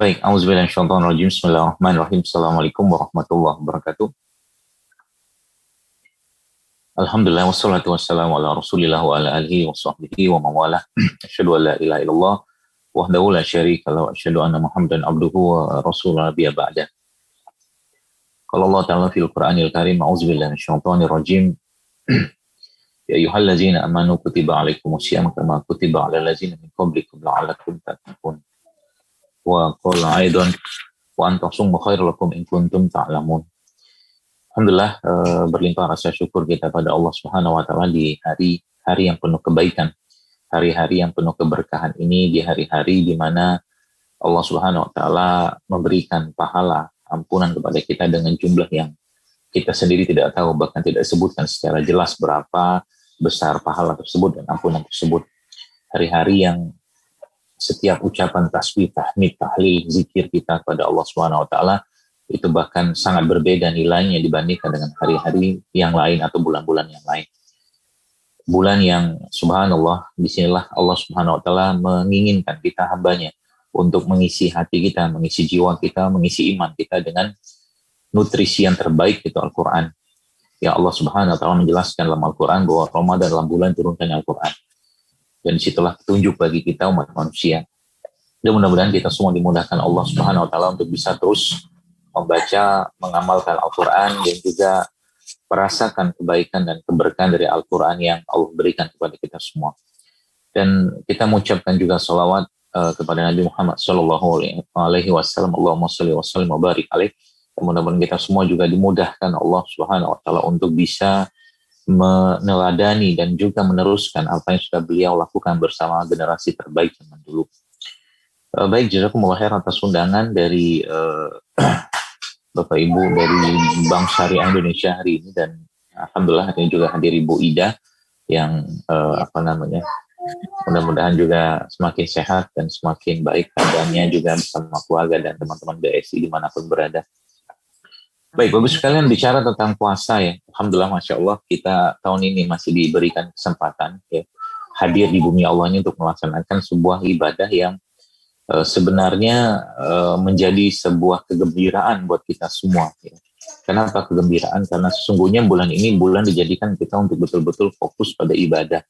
Baik, auzubillahi minasyaitonir rajim. Bismillahirrahmanirrahim. Assalamualaikum warahmatullahi wabarakatuh. Alhamdulillah wassalatu wassalamu ala Rasulillah wa ala alihi wa sahbihi wa mawalah. Asyhadu an la ilaha illallah wahdahu la syarika lahu wa asyhadu anna Muhammadan abduhu wa rasuluhu nabiyya ba'da. Qala Allah ta'ala fil Qur'anil Karim, auzubillahi minasyaitonir rajim. Ya ayyuhallazina amanu kutiba alaikumusiyam kama kutiba alal ladzina min qablikum la'allakum tattaqun. Wa qala aidan wa antasum khairul lakum in kuntum ta'lamun. Alhamdulillah, berlimpah rasa syukur kita pada Allah Subhanahu wa taala di hari-hari yang penuh kebaikan, hari-hari yang penuh keberkahan ini, di hari-hari di mana Allah Subhanahu wa taala memberikan pahala ampunan kepada kita dengan jumlah yang kita sendiri tidak tahu, bahkan tidak sebutkan secara jelas berapa besar pahala tersebut dan ampunan tersebut. Hari-hari yang setiap ucapan tasbih, tahmid, tahlil, zikir kita pada Allah Subhanahu wa taala itu bahkan sangat berbeda nilainya dibandingkan dengan hari-hari yang lain atau bulan-bulan yang lain. Bulan yang subhanallah, disinilah Allah Subhanahu wa taala menginginkan kita hambanya untuk mengisi hati kita, mengisi jiwa kita, mengisi iman kita dengan nutrisi yang terbaik, itu Al-Quran. Ya, Allah Subhanahu wa taala menjelaskan dalam Al-Quran bahwa Ramadan dalam bulan turunkannya Al-Quran. Dan disitulah petunjuk bagi kita umat manusia. Dan mudah-mudahan kita semua dimudahkan Allah Subhanahu wa taala untuk bisa terus membaca, mengamalkan Al-Quran, dan juga merasakan kebaikan dan keberkahan dari Al-Quran yang Allah berikan kepada kita semua. Dan kita mengucapkan juga salawat kepada Nabi Muhammad Sallallahu Alaihi Wasallam. Allahumma salli wa sallim wa barik alaih. Dan mudah-mudahan kita semua juga dimudahkan Allah Subhanahu wa taala untuk bisa meneladani dan juga meneruskan apa yang sudah beliau lakukan bersama generasi terbaik zaman dulu. Baik, jazakumullah khair atas undangan dari Bapak Ibu dari Bank Syariah Indonesia hari ini, dan alhamdulillah hari ini juga hadir Ibu Ida yang mudah-mudahan juga semakin sehat dan semakin baik keadaannya juga bersama keluarga dan teman-teman BSI dimanapun berada. Baik, Bapak sekalian, bicara tentang puasa ya, alhamdulillah, masya Allah, kita tahun ini masih diberikan kesempatan ya, hadir di bumi Allah ini untuk melaksanakan sebuah ibadah yang sebenarnya menjadi sebuah kegembiraan buat kita semua ya. Kenapa kegembiraan? Karena sesungguhnya bulan ini bulan dijadikan kita untuk betul-betul fokus pada ibadah.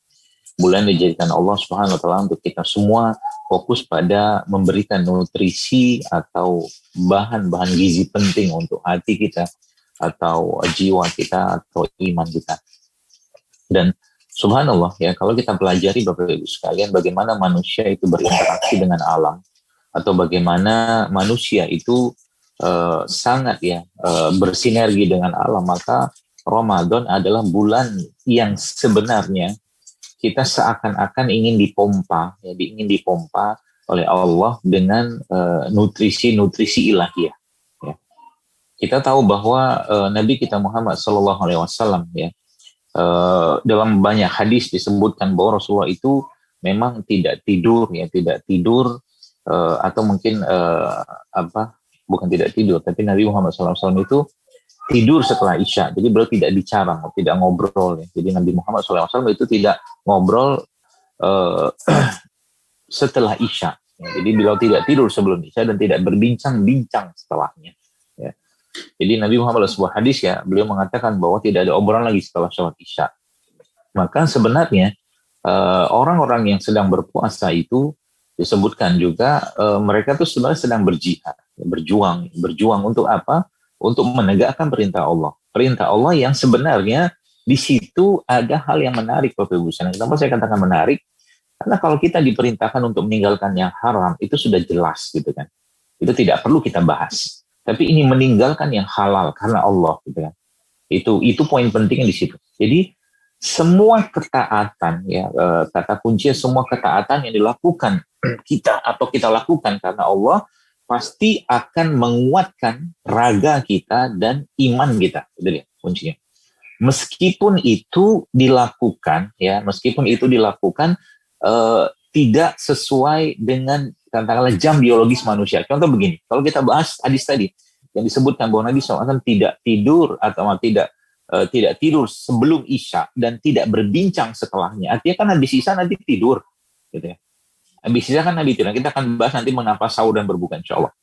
Bulan dijadikan Allah Subhanahu wa taala untuk kita semua fokus pada memberikan nutrisi atau bahan-bahan gizi penting untuk hati kita atau jiwa kita atau iman kita. Dan subhanallah ya, kalau kita pelajari Bapak Ibu sekalian bagaimana manusia itu berinteraksi dengan alam, atau bagaimana manusia itu sangat bersinergi dengan alam, maka Ramadan adalah bulan yang sebenarnya kita seakan-akan ingin dipompa oleh Allah dengan nutrisi ilahiyah. Ya. Kita tahu bahwa Nabi kita Muhammad Sallallahu Alaihi Wasallam ya, dalam banyak hadis disebutkan bahwa Rasulullah itu memang tidak tidur atau mungkin bukan tidak tidur, tapi Nabi Muhammad SAW itu tidur setelah Isya. Jadi beliau tidak bicara, tidak ngobrol ya. Jadi Nabi Muhammad SAW itu tidak ngobrol setelah Isya ya. Jadi beliau tidak tidur sebelum Isya dan tidak berbincang-bincang setelahnya ya. Jadi Nabi Muhammad dalam sebuah hadis ya, beliau mengatakan bahwa tidak ada obrolan lagi setelah sholat Isya. Maka sebenarnya orang-orang yang sedang berpuasa itu disebutkan juga mereka tuh sebenarnya sedang berjuang untuk apa? Untuk menegakkan perintah Allah. Perintah Allah yang sebenarnya di situ ada hal yang menarik, Bapak Ibu. Kenapa saya katakan menarik? Karena kalau kita diperintahkan untuk meninggalkan yang haram itu sudah jelas gitu kan. Itu tidak perlu kita bahas. Tapi ini meninggalkan yang halal karena Allah gitu kan. Itu poin pentingnya di situ. Jadi semua ketaatan ya, kata kuncinya semua ketaatan yang dilakukan kita lakukan karena Allah pasti akan menguatkan raga kita dan iman kita. Itu dia kuncinya. Meskipun itu dilakukan tidak sesuai dengan katakanlah jam biologis manusia. Contoh begini, kalau kita bahas hadis tadi yang disebutkan bahwa Nabi SAW tidak tidur atau tidak tidur sebelum Isya dan tidak berbincang setelahnya. Artinya kan habis Isya nanti tidur, gitu ya. Habis Isya kan nanti tidur. Kita akan bahas nanti mengapa sahur dan berbuka, insya Allah.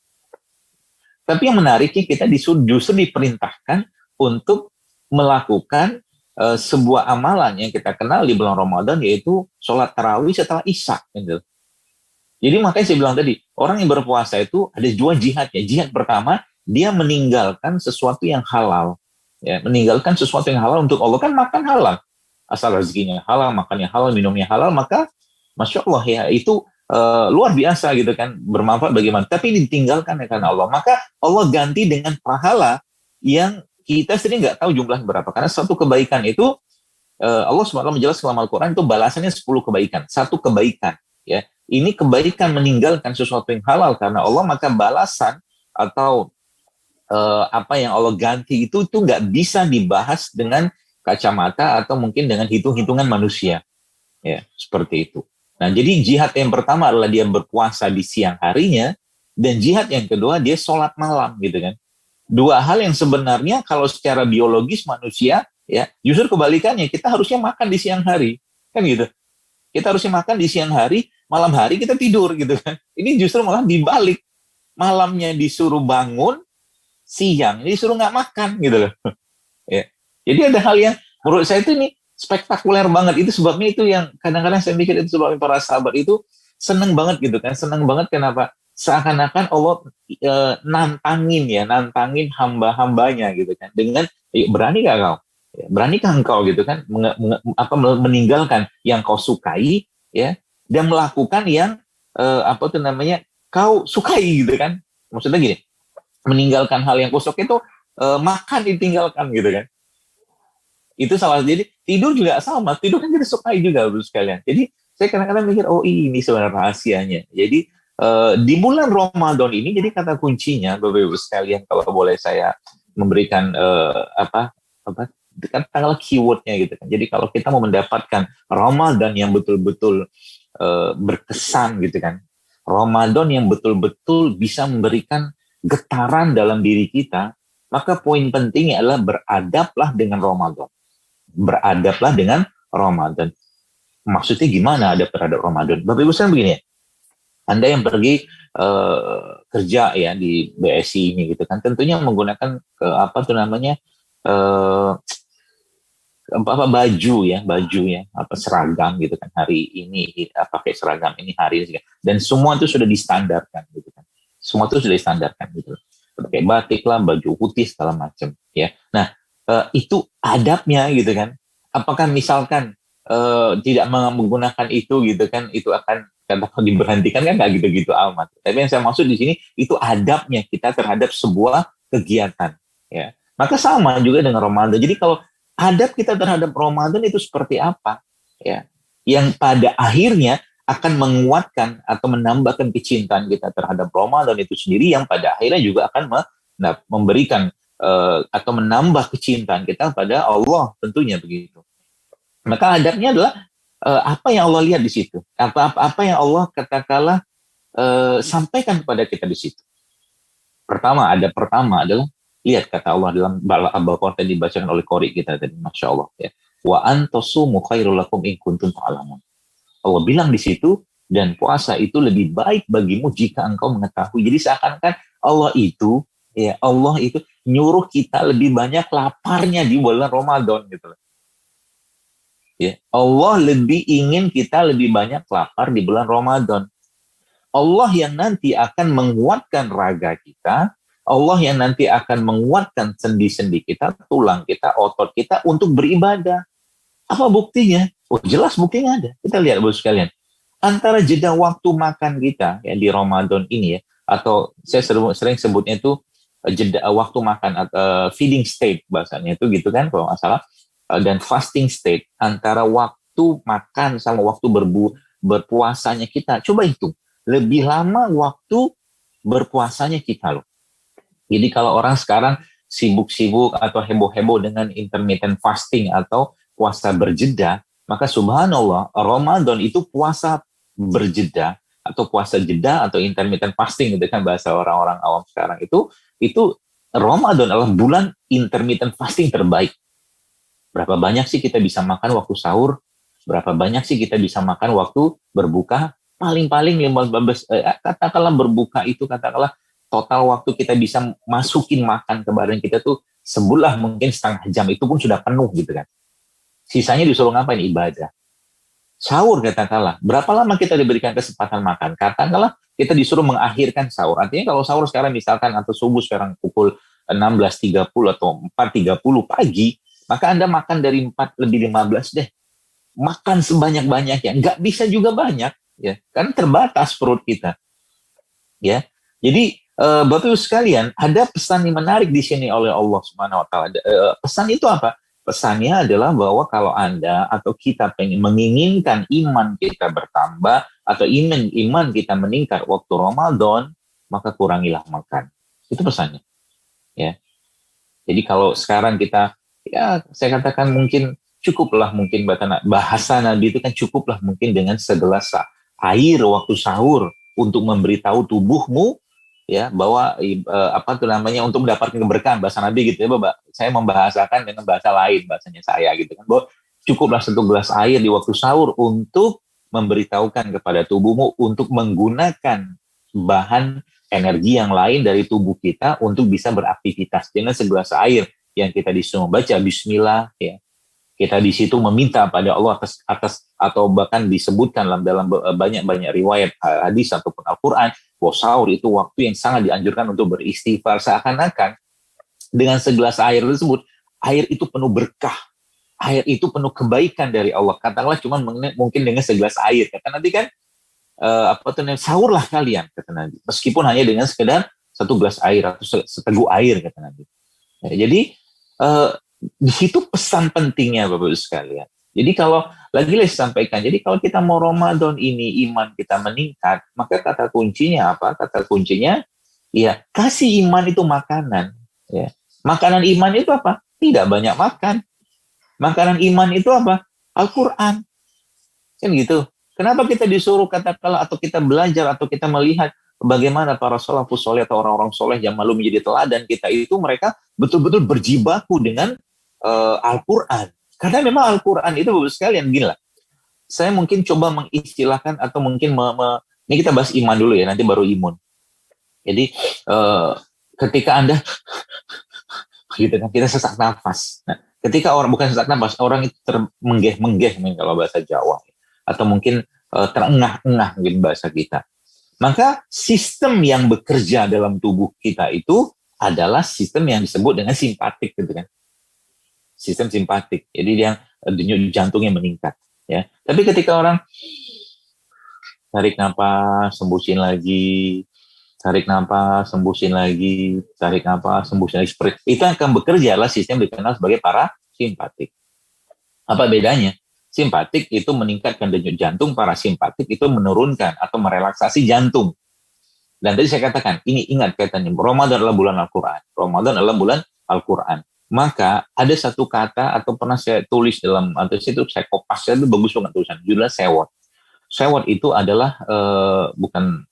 Tapi yang menariknya kita justru diperintahkan untuk melakukan sebuah amalan yang kita kenal di bulan Ramadan, yaitu sholat tarawih setelah isya. Gitu. Jadi makanya saya bilang tadi, orang yang berpuasa itu ada dua jihadnya. Jihad pertama, dia meninggalkan sesuatu yang halal. Ya, meninggalkan sesuatu yang halal untuk Allah. Kan makan halal. Asal rezekinya halal, makannya halal, minumnya halal, maka Masya Allah ya, itu luar biasa gitu kan, bermanfaat bagaimana. Tapi ditinggalkan karena Allah. Maka Allah ganti dengan pahala yang kita sendiri nggak tahu jumlahnya berapa. Karena satu kebaikan itu, Allah SWT menjelaskan dalam Al-Quran itu balasannya 10 kebaikan. Satu kebaikan. Ya. Ini kebaikan meninggalkan sesuatu yang halal karena Allah, maka balasan atau apa yang Allah ganti itu nggak bisa dibahas dengan kacamata atau mungkin dengan hitung-hitungan manusia. Ya, seperti itu. Nah, jadi jihad yang pertama adalah dia berpuasa di siang harinya, dan jihad yang kedua dia sholat malam, gitu kan. Dua hal yang sebenarnya kalau secara biologis manusia, ya, justru kebalikannya, kita harusnya makan di siang hari, kan gitu. Kita harusnya makan di siang hari, malam hari kita tidur, gitu kan. Ini justru malah dibalik, malamnya disuruh bangun, siang disuruh nggak makan, gitu loh. Ya. Jadi ada hal yang menurut saya itu ini spektakuler banget. Itu sebabnya itu yang kadang-kadang saya mikir, itu sebabnya para sahabat itu seneng banget gitu kan. Seneng banget kenapa? Seakan-akan Allah nantangin hamba-hambanya gitu kan. Dengan, berani gak kau? Beranikah engkau gitu kan? Meninggalkan yang kau sukai, ya, dan melakukan yang kau sukai gitu kan. Maksudnya gini, meninggalkan hal yang kusuk itu, makan ditinggalkan gitu kan. Itu salah. Jadi tidur juga sama, tidur kan kita sukai juga Bapak sekalian. Jadi saya kadang-kadang mikir, oh ini sebenarnya rahasianya. Jadi di bulan Ramadan ini, jadi kata kuncinya Bapak Ibu sekalian, kalau boleh saya memberikan katakanlah keywordnya gitu kan. Jadi kalau kita mau mendapatkan Ramadan yang betul-betul berkesan gitu kan, Ramadan yang betul-betul bisa memberikan getaran dalam diri kita, maka poin pentingnya adalah beradablah dengan Ramadan. Beradablah dengan Ramadan. Maksudnya gimana adab terhadap Ramadan? Bapak Ibu sekalian begini ya, Anda yang pergi kerja ya di BSI ini gitu kan, tentunya menggunakan baju ya, seragam gitu kan, hari ini pakai seragam ini, hari ini, dan semua itu sudah distandarkan gitu kan. Semua itu sudah distandarkan gitu. Pakai batik lah, baju putih segala macam ya. Nah, itu adabnya gitu kan. Apakah misalkan tidak menggunakan itu gitu kan, itu akan diberhentikan kan? Nggak gitu-gitu amat. Tapi yang saya maksud di sini itu adabnya kita terhadap sebuah kegiatan ya. Maka sama juga dengan Ramadan. Jadi kalau adab kita terhadap Ramadan itu seperti apa ya, yang pada akhirnya akan menguatkan atau menambahkan kecintaan kita terhadap Ramadan itu sendiri, yang pada akhirnya juga akan memberikan atau menambah kecintaan kita pada Allah, tentunya begitu. Maka adabnya adalah apa yang Allah lihat di situ, apa yang Allah katakanlah sampaikan kepada kita di situ. Adab pertama adalah lihat kata Allah dalam Al-Baqarah yang dibacakan oleh qori kita tadi, Masya Allah ya. Wa antasumu khairul lakum in kuntum ta'lamun. Allah bilang di situ, dan puasa itu lebih baik bagimu jika engkau mengetahui. Jadi seakan-akan Allah itu nyuruh kita lebih banyak laparnya di bulan Ramadan gitu. Ya, Allah lebih ingin kita lebih banyak lapar di bulan Ramadan. Allah yang nanti akan menguatkan raga kita, Allah yang nanti akan menguatkan sendi-sendi kita, tulang kita, otot kita untuk beribadah. Apa buktinya? Oh, jelas buktinya ada. Kita lihat Bapak sekalian. Antara jeda waktu makan kita ya di Ramadan ini ya, atau saya sering sebutnya itu jeda waktu makan atau feeding state bahasanya itu gitu kan kalau nggak salah, dan fasting state, antara waktu makan sama waktu berpuasanya kita. Coba hitung, lebih lama waktu berpuasanya kita loh. Jadi kalau orang sekarang sibuk-sibuk atau heboh-heboh dengan intermittent fasting atau puasa berjeda, maka subhanallah Ramadan itu puasa berjeda atau puasa jeda atau intermittent fasting gitu kan bahasa orang-orang awam sekarang, itu Ramadan adalah bulan intermittent fasting terbaik. Berapa banyak sih kita bisa makan waktu sahur? Berapa banyak sih kita bisa makan waktu berbuka? Paling-paling 15, katakanlah berbuka itu katakanlah total waktu kita bisa masukin makan ke badan kita tuh sebulan mungkin setengah jam, itu pun sudah penuh gitu kan. Sisanya disuruh ngapain? Ibadah. Sahur katakanlah, berapa lama kita diberikan kesempatan makan? Katakanlah kita disuruh mengakhirkan sahur. Artinya kalau sahur sekarang misalkan atau subuh sekarang pukul 16.30 atau 4.30 pagi, maka Anda makan dari 4 lebih 15 deh. Makan sebanyak-banyaknya. Nggak bisa juga banyak, ya, kan terbatas perut kita. Ya, jadi Bapak Ibu sekalian, ada pesan yang menarik di sini oleh Allah Subhanahu Wa Taala. Pesan itu apa? Pesannya adalah bahwa kalau Anda atau kita menginginkan iman kita bertambah atau iman kita meningkat waktu Ramadan, maka kurangilah makan. Itu pesannya. Ya. Jadi kalau sekarang kita, ya saya katakan mungkin cukuplah mungkin bahasa Nabi itu kan cukuplah mungkin dengan segelas air waktu sahur untuk memberitahu tubuhmu ya bahwa untuk mendapatkan keberkahan, bahasa Nabi gitu ya, Bapak. Saya membahasakan dengan bahasa lain, bahasanya saya gitu kan, bahwa cukuplah 1 gelas air di waktu sahur untuk memberitahukan kepada tubuhmu untuk menggunakan bahan energi yang lain dari tubuh kita untuk bisa beraktivitas. Dengan segelas air yang kita disuruh membaca bismillah, ya, kita di situ meminta pada Allah atas atau bahkan disebutkan dalam banyak riwayat hadis ataupun Al-Quran bahwa sahur itu waktu yang sangat dianjurkan untuk beristighfar. Seakan-akan dengan segelas air tersebut, air itu penuh berkah, air itu penuh kebaikan dari Allah. Katakanlah cuma mungkin dengan segelas air, kata Nabi kan, sahurlah kalian, kata Nabi, meskipun hanya dengan sekedar 1 gelas air atau seteguk air, kata Nabi. Jadi di situ pesan pentingnya Bapak Ibu sekalian. Jadi kalau lagi-lagi sampaikan, jadi kalau kita mau Ramadan ini iman kita meningkat, maka kata kuncinya apa? Kata kuncinya ya kasih iman itu makanan. Ya. Makanan iman itu apa? Tidak banyak makan. Makanan iman itu apa? Al-Quran. Kan gitu. Kenapa kita disuruh katakanlah atau kita belajar atau kita melihat bagaimana para salafus soleh atau orang-orang soleh yang malu menjadi teladan kita itu, mereka betul-betul berjibaku dengan Al-Quran. Karena memang Al-Quran itu Bapak sekalian, gini lah. Saya mungkin coba mengistilahkan atau mungkin ini kita bahas iman dulu ya, nanti baru imun. Jadi ketika Anda gitu kan, kita sesak nafas. Nah, ketika orang bukan sesak nafas, orang itu termenggeh-menggeh kalau bahasa Jawa, atau mungkin terengah-engah gitu bahasa kita. Maka sistem yang bekerja dalam tubuh kita itu adalah sistem yang disebut dengan simpatik gitu kan. Sistem simpatik. Jadi dia denyut jantungnya meningkat ya. Tapi ketika orang tarik nafas, sembusin lagi, tarik nafas, sembusin lagi, tarik nafas, sembusin lagi, itu akan bekerja adalah sistem dikenal sebagai parasimpatik. Apa bedanya? Simpatik itu meningkatkan denyut jantung, parasimpatik itu menurunkan atau merelaksasi jantung. Dan tadi saya katakan, ini ingat kaitannya, Ramadan adalah bulan Al-Quran. Ramadan adalah bulan Al-Quran. Maka ada satu kata atau pernah saya tulis dalam, atau itu saya kopas, itu bagus banget tulisan, judulnya sewot. Sewot itu adalah bukan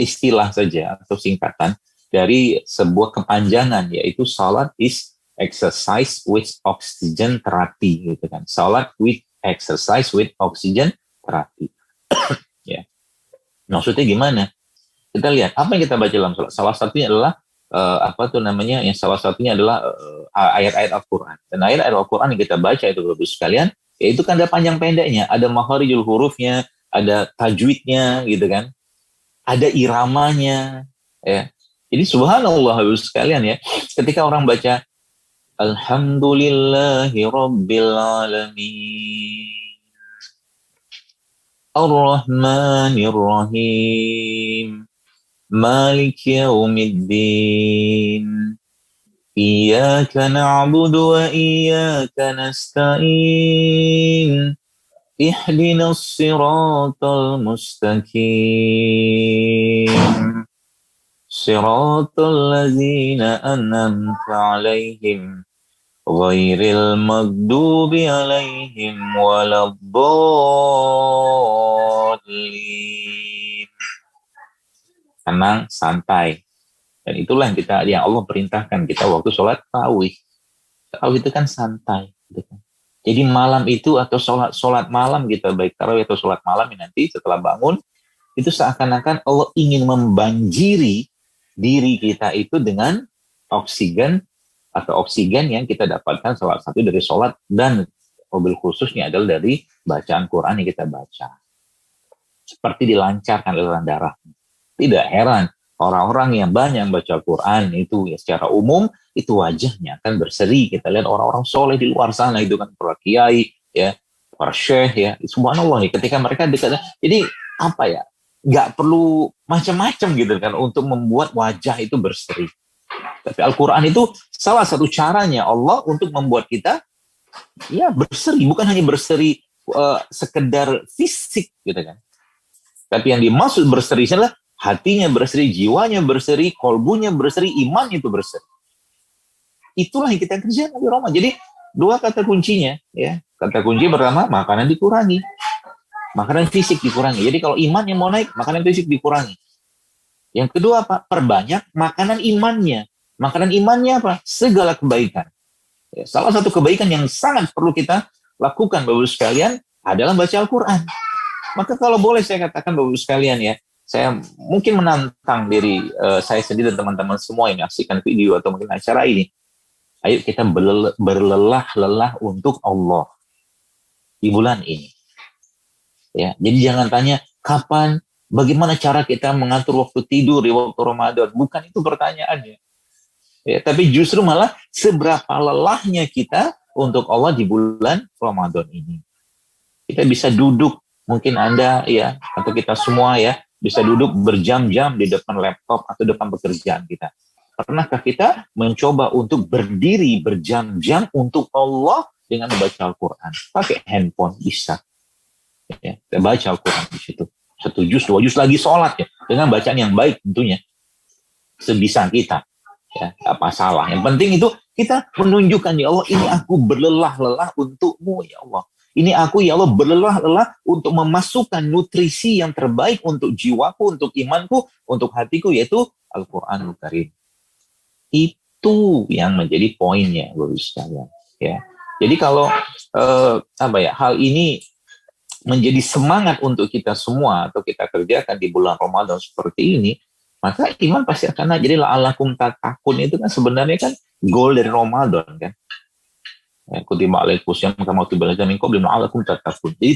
istilah saja atau singkatan dari sebuah kepanjangan, yaitu salat is exercise with oxygen therapy gitu kan. Salat with exercise with oxygen therapy. Ya. Maksudnya gimana? Kita lihat apa yang kita baca dalam salat. Salah satunya adalah yang salah satunya adalah ayat-ayat Al-Quran. Dan ayat-ayat Al-Quran yang kita baca itu Bapak sekalian, yaitu kan ada panjang pendeknya, ada makharijul hurufnya, ada tajwidnya gitu kan. Ada iramanya ya. Jadi subhanallah Bapak sekalian ya, ketika orang baca Alhamdulillahi Rabbil Alamin Ar-Rahmanir Rahim Malik Yaumiddin Iyyaka na'budu wa iyyaka nasta'in Ihdinas siratal mustaqim Siratal ladzina an'amta 'alaihim ghairil maghdubi 'alaihim waladdallin. Tenang, santai. Dan itulah yang Allah perintahkan kita waktu sholat tarawih. Tarawih itu kan santai. Gitu kan. Jadi malam itu atau sholat malam kita, baik tarawih atau sholat malam nanti setelah bangun, itu seakan-akan Allah ingin membanjiri diri kita itu dengan oksigen atau oksigen yang kita dapatkan salah satu dari sholat dan mobil khususnya adalah dari bacaan Quran yang kita baca. Seperti dilancarkan aliran darah. Tidak heran orang-orang yang banyak baca Quran itu ya secara umum itu wajahnya akan berseri. Kita lihat orang-orang soleh di luar sana itu kan para kiai ya, para syekh ya, subhanallah ya, ketika mereka dekat. Jadi apa ya? Nggak perlu macam-macam gitu kan untuk membuat wajah itu berseri. Tapi Al-Quran itu salah satu caranya Allah untuk membuat kita ya berseri, bukan hanya berseri sekedar fisik gitu kan. Tapi yang dimaksud berseri adalah hatinya berseri, jiwanya berseri, kolbunya berseri, iman itu berseri. Itulah yang kita kerjakan di Ramadan. Jadi dua kata kuncinya ya. Kata kunci pertama, makanan dikurangi. Makanan fisik dikurangi. Jadi kalau iman yang mau naik, makanan fisik dikurangi. Yang kedua apa? Perbanyak makanan imannya. Makanan imannya apa? Segala kebaikan. Ya, salah satu kebaikan yang sangat perlu kita lakukan Bapak-Ibu sekalian adalah baca Al-Quran. Maka kalau boleh saya katakan Bapak-Ibu sekalian ya, saya mungkin menantang diri saya sendiri dan teman-teman semua yang menyaksikan video atau mungkin acara ini. Ayo kita berlelah-lelah untuk Allah di bulan ini. Ya, jadi jangan tanya kapan, bagaimana cara kita mengatur waktu tidur di waktu Ramadan. Bukan itu pertanyaannya. Ya, tapi justru malah seberapa lelahnya kita untuk Allah di bulan Ramadan ini. Kita bisa duduk, mungkin Anda ya, atau kita semua ya, bisa duduk berjam-jam di depan laptop atau depan pekerjaan kita. Pernahkah kita mencoba untuk berdiri berjam-jam untuk Allah dengan membaca Al-Quran? Pakai handphone bisa. Ya, kita baca Al-Quran di situ. 1 juz, 2 juz lagi sholat ya. Dengan bacaan yang baik tentunya. Sebisa kita. Ya, apa salah. Yang penting itu kita menunjukkan ya Allah, ini aku berlelah-lelah untukmu ya Allah. Ini aku ya Allah berlelah-lelah untuk memasukkan nutrisi yang terbaik untuk jiwaku, untuk imanku, untuk hatiku, yaitu Al-Quranul Karim. Itu yang menjadi poinnya Bapak sekalian. Ya. Jadi kalau hal ini menjadi semangat untuk kita semua atau kita kerjakan di bulan Ramadan seperti ini, maka iman pasti akan naik. Jadi la'allakum tattaqun itu kan sebenarnya kan goal dari Ramadan kan. Kutiba alaikum syiyam kama kutiba alal ladzina min qablikum la'allakum tattaqun. Jadi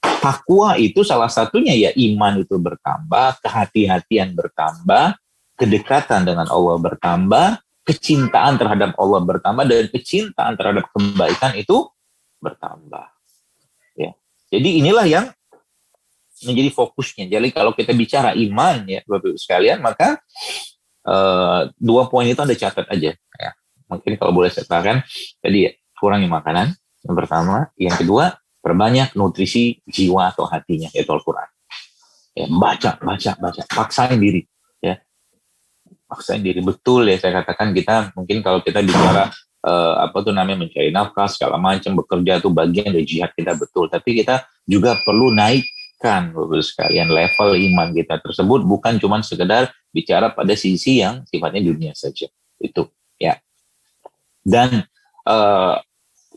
takwa itu salah satunya ya iman itu bertambah, kehati-hatian bertambah, kedekatan dengan Allah bertambah, kecintaan terhadap Allah bertambah, dan kecintaan terhadap kebaikan itu bertambah. Ya. Jadi inilah yang menjadi fokusnya. Jadi kalau kita bicara iman ya Bapak-Ibu sekalian, maka 2 poin itu Anda catat aja ya. Mungkin kalau boleh saya katakan tadi ya, kurangi makanan yang pertama, yang kedua perbanyak nutrisi jiwa atau hatinya yaitu Al-Quran. Ya, baca, paksain diri ya. Paksain diri betul ya, saya katakan kita mungkin kalau kita bicara mencari nafkah segala macam, bekerja itu bagian dari jihad kita betul, tapi kita juga perlu naikkan Bapak sekalian level iman kita tersebut, bukan cuma sekedar bicara pada sisi yang sifatnya dunia saja itu ya. Dan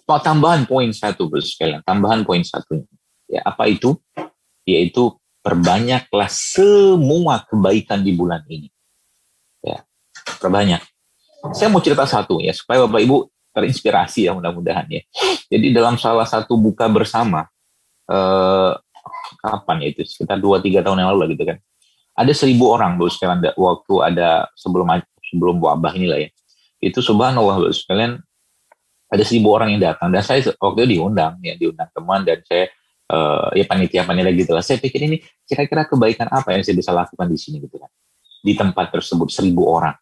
tambahan poin 1 Bapak sekalian, tambahan poin 1 ya, apa itu? Yaitu perbanyaklah semua kebaikan di bulan ini ya, perbanyak. Saya mau cerita satu ya, supaya Bapak Ibu terinspirasi ya mudah-mudahan ya. Jadi dalam salah satu buka bersama, kapan ya itu, sekitar 2-3 tahun yang lalu lah gitu kan. Ada 1.000 orang Bapak sekalian, waktu ada sebelum wabah inilah ya. Itu subhanallah Bapak sekalian, ada 1.000 orang yang datang, dan saya waktu itu diundang teman, dan saya ya panitia gitu lah. Saya pikir ini kira-kira kebaikan apa yang saya bisa lakukan di sini gitu kan. Di tempat tersebut 1.000 orang.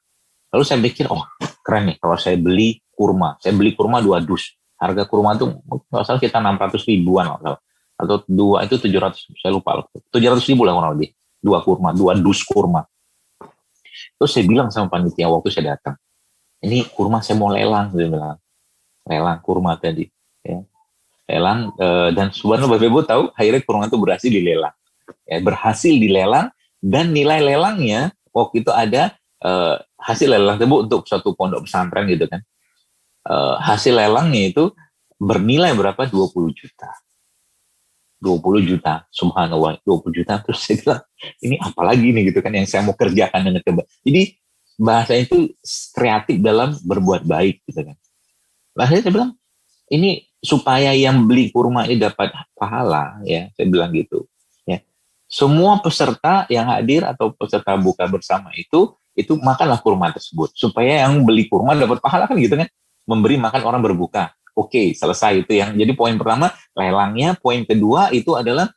Lalu saya pikir, keren nih kalau saya beli kurma. Saya beli kurma 2 dus. Harga kurma itu nggak salah kita 600 ribuan atau 2 itu 700, saya lupa. 700 ribu lah kurang lebih. 2 dus kurma. Terus saya bilang sama panitia waktu saya datang, ini kurma saya mau lelang, saya bilang. Lelang kurma tadi. Ya. Lelang, dan subhanallah Bapak Ibu tahu, akhirnya kurma itu berhasil dilelang. Ya, berhasil dilelang, dan nilai lelangnya waktu itu ada hasil lelang tersebut untuk suatu pondok pesantren gitu kan. Hasil lelangnya itu bernilai berapa? 20 juta. 20 juta, subhanallah, 20 juta. Terus saya bilang, ini apa lagi nih gitu kan yang saya mau kerjakan dengan coba. Jadi bahasa itu kreatif dalam berbuat baik gitu kan. Lah saya bilang ini supaya yang beli kurma ini dapat pahala ya, saya bilang gitu ya. Semua peserta yang hadir atau peserta buka bersama itu makanlah kurma tersebut supaya yang beli kurma dapat pahala kan gitu kan, memberi makan orang berbuka. Oke, selesai itu yang jadi poin pertama lelangnya. Poin kedua itu adalah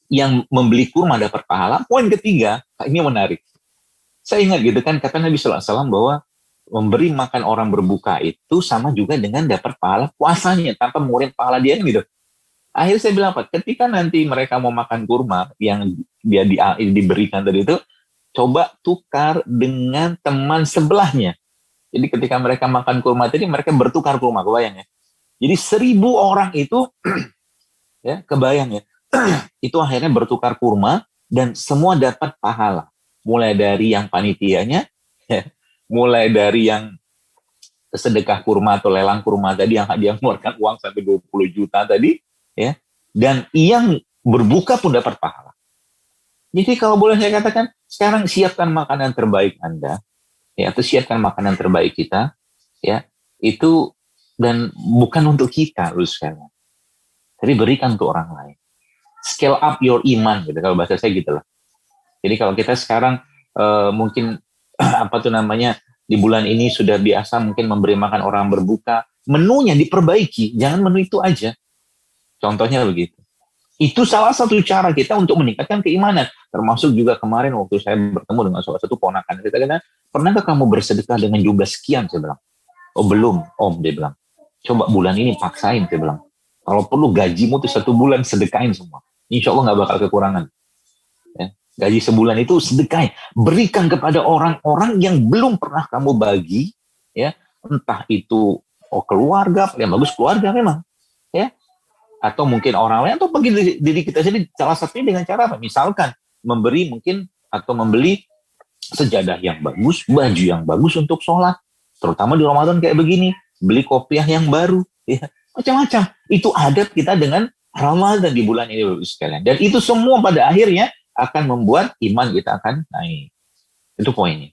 yang membeli kurma dapat pahala. Poin ketiga, ini menarik. Saya ingat gitu kan kata Nabi sallallahu alaihi wasallam bahwa memberi makan orang berbuka itu sama juga dengan dapat pahala puasanya tanpa mengurangi pahala dia gitu. Akhirnya saya bilang apa? Ketika nanti mereka mau makan kurma yang dia diberikan tadi itu, coba tukar dengan teman sebelahnya. Jadi ketika mereka makan kurma tadi, mereka bertukar kurma, kebayang ya. Jadi 1.000 orang itu, ya kebayang ya, itu akhirnya bertukar kurma dan semua dapat pahala. Mulai dari yang panitianya, ya, mulai dari yang sedekah kurma atau lelang kurma tadi yang dia mengeluarkan uang sampai 20 juta tadi, ya, dan yang berbuka pun dapat pahala. Jadi kalau boleh saya katakan, sekarang siapkan makanan terbaik Anda, ya, atau siapkan makanan terbaik kita, ya, itu dan bukan untuk kita, sekarang, tapi berikan untuk orang lain. Scale up your iman, gitu kalau bahasa saya gitu lah. Jadi kalau kita sekarang mungkin apa tuh namanya di bulan ini sudah biasa mungkin memberi makan orang berbuka, menunya diperbaiki, jangan menu itu aja. Contohnya begitu. Itu salah satu cara kita untuk meningkatkan keimanan. Termasuk juga kemarin waktu saya bertemu dengan salah satu ponakan. Kita kata, pernahkah kamu bersedekah dengan jumlah sekian? Saya bilang. Oh belum, Om, dia bilang. Coba bulan ini paksain, saya bilang. Kalau perlu gajimu tuh 1 bulan sedekahin semua. Insya Allah nggak bakal kekurangan. Ya. Gaji sebulan itu sedekahin. Berikan kepada orang-orang yang belum pernah kamu bagi. Ya. Entah itu keluarga, yang bagus keluarga memang. Ya. Atau mungkin orang lain atau bagi diri kita sendiri, salah satunya dengan cara apa? Misalkan memberi mungkin atau membeli sejadah yang bagus, baju yang bagus untuk sholat, terutama di Ramadan kayak begini, beli kopiah yang baru, ya macam-macam. Itu adab kita dengan Ramadan di bulan ini Bapak sekalian. Dan itu semua pada akhirnya akan membuat iman kita akan naik. Itu poinnya.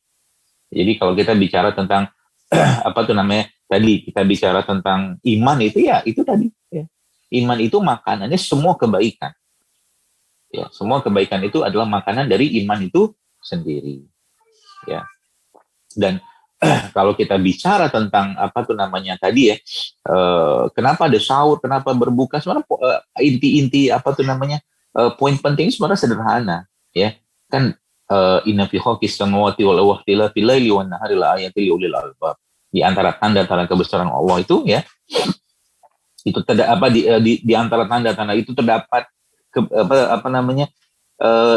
Jadi kalau kita bicara tentang apa tuh namanya tadi kita bicara tentang iman itu ya itu tadi. Ya. Iman itu makanannya semua kebaikan. Ya, semua kebaikan itu adalah makanan dari iman itu sendiri. Ya. Dan kalau kita bicara tentang apa tuh namanya tadi ya, kenapa ada sahur, kenapa berbuka, sebenarnya inti-inti apa tuh namanya poin penting sebenarnya sederhana, ya kan inna fi khalqis samawati wal ardi wa fil laili wan nahari la ayatin liulil albab. Di antara tanda-tanda kebesaran Allah itu ya. Itu di antara tanda-tanda itu terdapat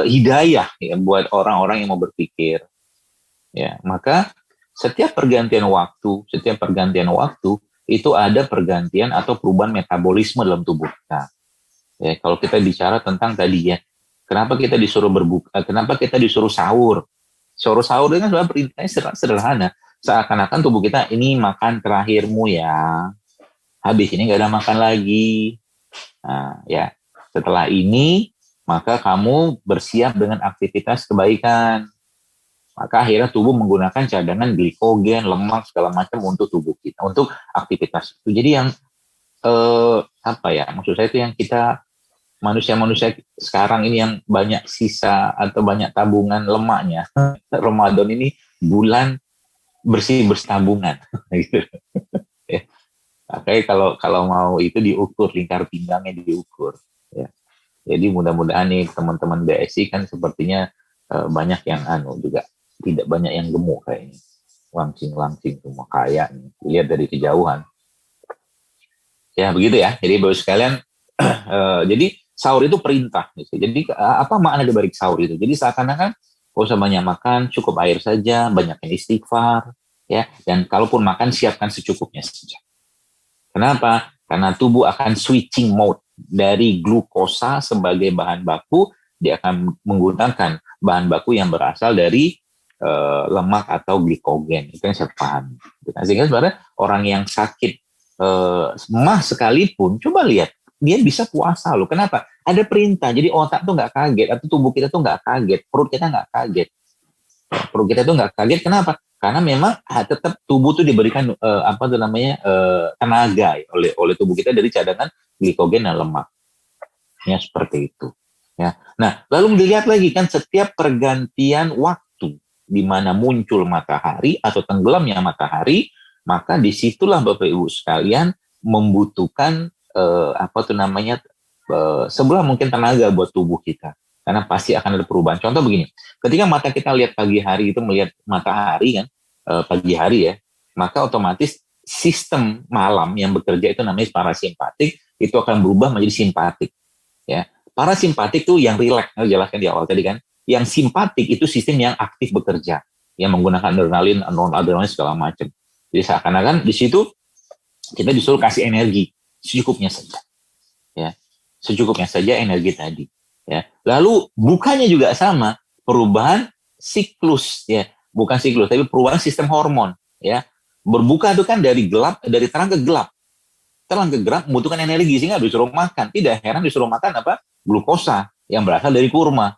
hidayah ya buat orang-orang yang mau berpikir ya. Maka setiap pergantian waktu itu ada pergantian atau perubahan metabolisme dalam tubuh kita ya. Kalau kita bicara tentang tadi ya, kenapa kita disuruh berbuka, kenapa kita disuruh sahur itu kan sebenarnya perintahnya sederhana, seakan-akan tubuh kita ini makan terakhirmu ya. Habis ini nggak ada makan lagi. Nah, ya setelah ini maka kamu bersiap dengan aktivitas kebaikan. Maka akhirnya tubuh menggunakan cadangan glikogen, lemak segala macam untuk tubuh kita, untuk aktivitas itu. Jadi yang maksud saya itu yang kita manusia-manusia sekarang ini yang banyak sisa atau banyak tabungan lemaknya. Ramadan ini bulan bersih tabungan. Gitu. Ya. Makanya kalau mau itu diukur, lingkar pinggangnya diukur. Ya. Jadi mudah-mudahan nih teman-teman BSI kan sepertinya banyak yang juga tidak banyak yang gemuk kayaknya. Langsing-langsing semua kaya nih. Dilihat dari kejauhan. Ya begitu ya. Jadi Bapak sekalian, jadi sahur itu perintah. Gitu. Jadi apa makna di balik sahur itu? Jadi seakan-akan gak usah banyak makan, cukup air saja, banyak yang istighfar. Ya. Dan kalaupun makan, siapkan secukupnya saja. Kenapa? Karena tubuh akan switching mode dari glukosa sebagai bahan baku, dia akan menggunakan bahan baku yang berasal dari lemak atau glikogen. Itu yang saya paham. Sehingga sebenarnya orang yang sakit mah sekalipun, coba lihat, dia bisa puasa loh. Kenapa? Ada perintah. Jadi otak tuh nggak kaget, atau tubuh kita tuh nggak kaget, perut kita nggak kaget. Perut kita itu nggak kaget, kenapa? Karena memang tetap tubuh tuh diberikan tenaga ya, oleh tubuh kita dari cadangan glikogen dan lemak. Ya seperti itu. Ya. Nah, lalu dilihat lagi kan setiap pergantian waktu di mana muncul matahari atau tenggelamnya matahari, maka disitulah Bapak Ibu sekalian membutuhkan sebelah mungkin tenaga buat tubuh kita, karena pasti akan ada perubahan. Contoh begini, ketika mata kita lihat pagi hari itu melihat matahari kan, pagi hari ya, maka otomatis sistem malam yang bekerja itu namanya parasimpatik, itu akan berubah menjadi simpatik. Ya, parasimpatik itu yang rileks, saya jelaskan di awal tadi kan. Yang simpatik itu sistem yang aktif bekerja, yang menggunakan adrenalin, non-adrenalin segala macam. Jadi seakan-akan di situ kita disuruh kasih energi secukupnya saja. Ya, secukupnya saja energi tadi. Ya, lalu bukannya juga sama, perubahan siklus ya, bukan siklus tapi perubahan sistem hormon ya. Berbuka itu kan dari terang ke gelap. Terang ke gelap membutuhkan energi sehingga disuruh makan. Tidak heran disuruh makan apa? Glukosa yang berasal dari kurma.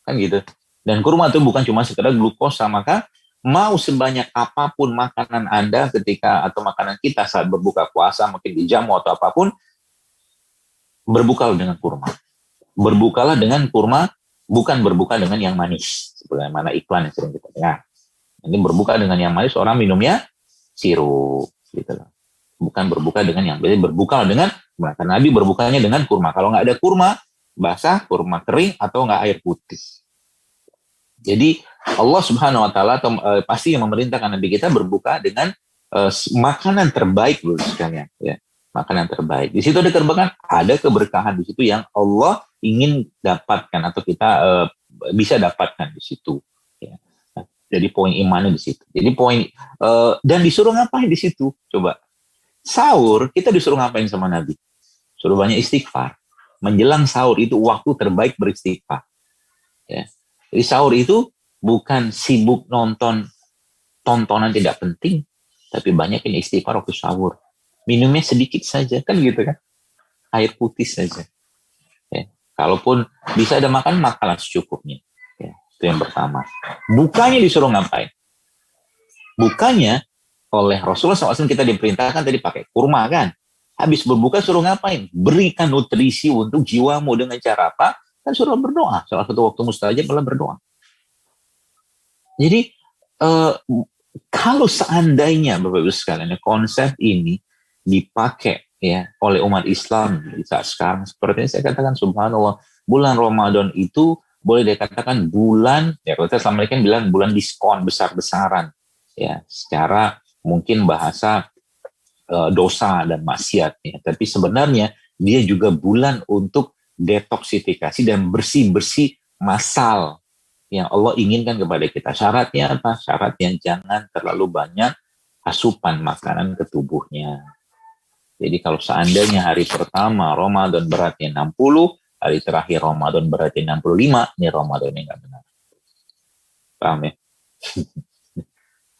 Kan gitu. Dan kurma itu bukan cuma sekedar glukosa, maka mau sebanyak apapun makanan Anda ketika atau makanan kita saat berbuka puasa, mungkin di jamu atau apapun, berbukalah dengan kurma. Berbukalah dengan kurma, bukan berbuka dengan yang manis. Sebagaimana iklan yang sering kita dengar. Ini berbuka dengan yang manis, orang minumnya sirup gitu loh. Bukan berbuka dengan yang berarti berbuka dengan, maka Nabi berbukanya dengan kurma. Kalau nggak ada kurma basah, kurma kering, atau nggak air putih. Jadi Allah Subhanahu Wa Taala pasti yang memerintahkan Nabi kita berbuka dengan makanan terbaik dulu sekalian. Ya, makanan terbaik. Di situ ada keberkahan di situ yang Allah ingin dapatkan atau kita bisa dapatkan di situ. Ya. Jadi poin imannya di situ. Jadi poin dan disuruh ngapain di situ? Coba. Sahur, kita disuruh ngapain sama Nabi? Suruh banyak istighfar. Menjelang sahur itu waktu terbaik beristighfar. Ya. Jadi sahur itu bukan sibuk nonton tontonan tidak penting, tapi banyak yang istighfar waktu sahur. Minumnya sedikit saja, kan gitu kan? Air putih saja. Ya. Kalaupun bisa ada makanlah secukupnya. Ya. Itu yang pertama. Bukanya disuruh ngapain? Bukanya oleh Rasulullah SAW kita diperintahkan tadi pakai kurma kan. Habis berbuka suruh ngapain? Berikan nutrisi untuk jiwamu dengan cara apa? Kan suruh berdoa. Salah satu waktu mustajab adalah berdoa. Jadi kalau seandainya Bapak Ibu sekalian konsep ini dipakai ya oleh umat Islam di saat sekarang, seperti ini saya katakan subhanallah, bulan Ramadan itu boleh dikatakan bulan, ya kalau saya selama ini kan bilang bulan diskon besar-besaran ya, secara mungkin bahasa dosa dan maksiat ya. Tapi sebenarnya dia juga bulan untuk detoksifikasi dan bersih-bersih massal yang Allah inginkan kepada kita. Syaratnya apa? Syaratnya jangan terlalu banyak asupan makanan ke tubuhnya. Jadi kalau seandainya hari pertama Ramadan beratnya 60, hari terakhir Ramadan beratnya 65, ini Ramadan yang nggak benar. Paham ya?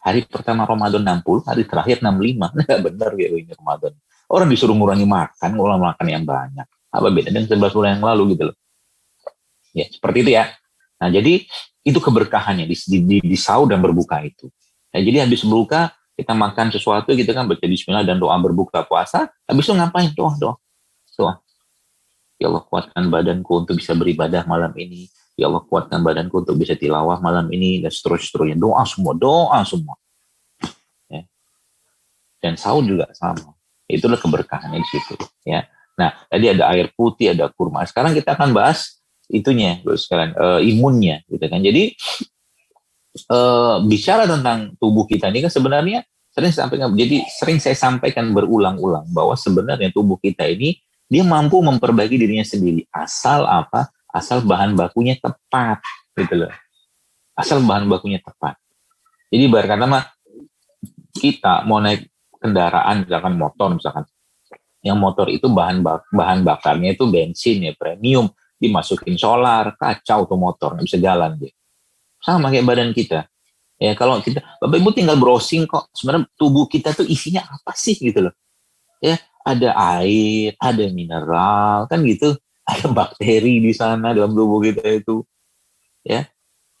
Hari pertama Ramadan 60, hari terakhir 65. Nggak benar ya ini Ramadan. Orang disuruh ngurangi makan, ngulang makan yang banyak. Apa beda dengan 11 bulan yang lalu gitu loh. Ya, seperti itu ya. Nah, jadi itu keberkahannya di sahur dan berbuka itu. Nah, jadi habis berbuka, kita makan sesuatu gitu kan, baca bismillah dan doa berbuka puasa. Habis itu ngapain? Doa. Ya Allah, kuatkan badanku untuk bisa beribadah malam ini. Ya Allah, kuatkan badanku untuk bisa tilawah malam ini, dan seterusnya. Doa semua. Ya. Dan sahur juga sama. Itulah keberkahannya di situ. Ya. Nah, tadi ada air putih, ada kurma. Sekarang kita akan bahas itunya, sekalian imunnya, gitu kan. Jadi bicara tentang tubuh kita ini kan sebenarnya sering saya sampaikan berulang-ulang bahwa sebenarnya tubuh kita ini dia mampu memperbaiki dirinya sendiri asal apa? Asal bahan bakunya tepat, gitu loh. Asal bahan bakunya tepat. Jadi berkata mah kita mau naik kendaraan, misalkan motor, yang motor itu bahan bakarnya itu bensin ya, premium, dimasukin solar, kacau tuh motor, nggak bisa jalan dia. Sama kayak badan kita. Ya kalau kita, Bapak Ibu tinggal browsing kok, sebenarnya tubuh kita tuh isinya apa sih gitu loh. Ya, ada air, ada mineral, kan gitu. Ada bakteri di sana dalam tubuh kita itu, ya.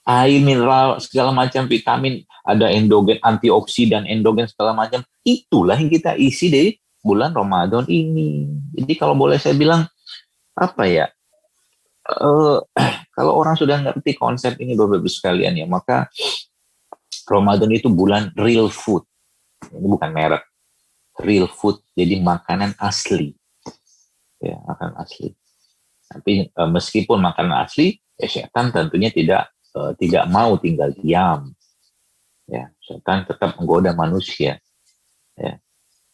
air mineral segala macam, vitamin, ada endogen, antioksidan, endogen segala macam, itulah yang kita isi di bulan Ramadan ini. Jadi kalau boleh saya bilang apa ya, uh, kalau orang sudah ngerti konsep ini Bapak Ibu sekalian ya, maka Ramadan itu bulan real food. Ini bukan merek, real food, jadi makanan asli, ya makanan asli. Tapi meskipun makanan asli, ya setan tentunya tidak mau tinggal diam. Ya, setan tetap menggoda manusia. Ya,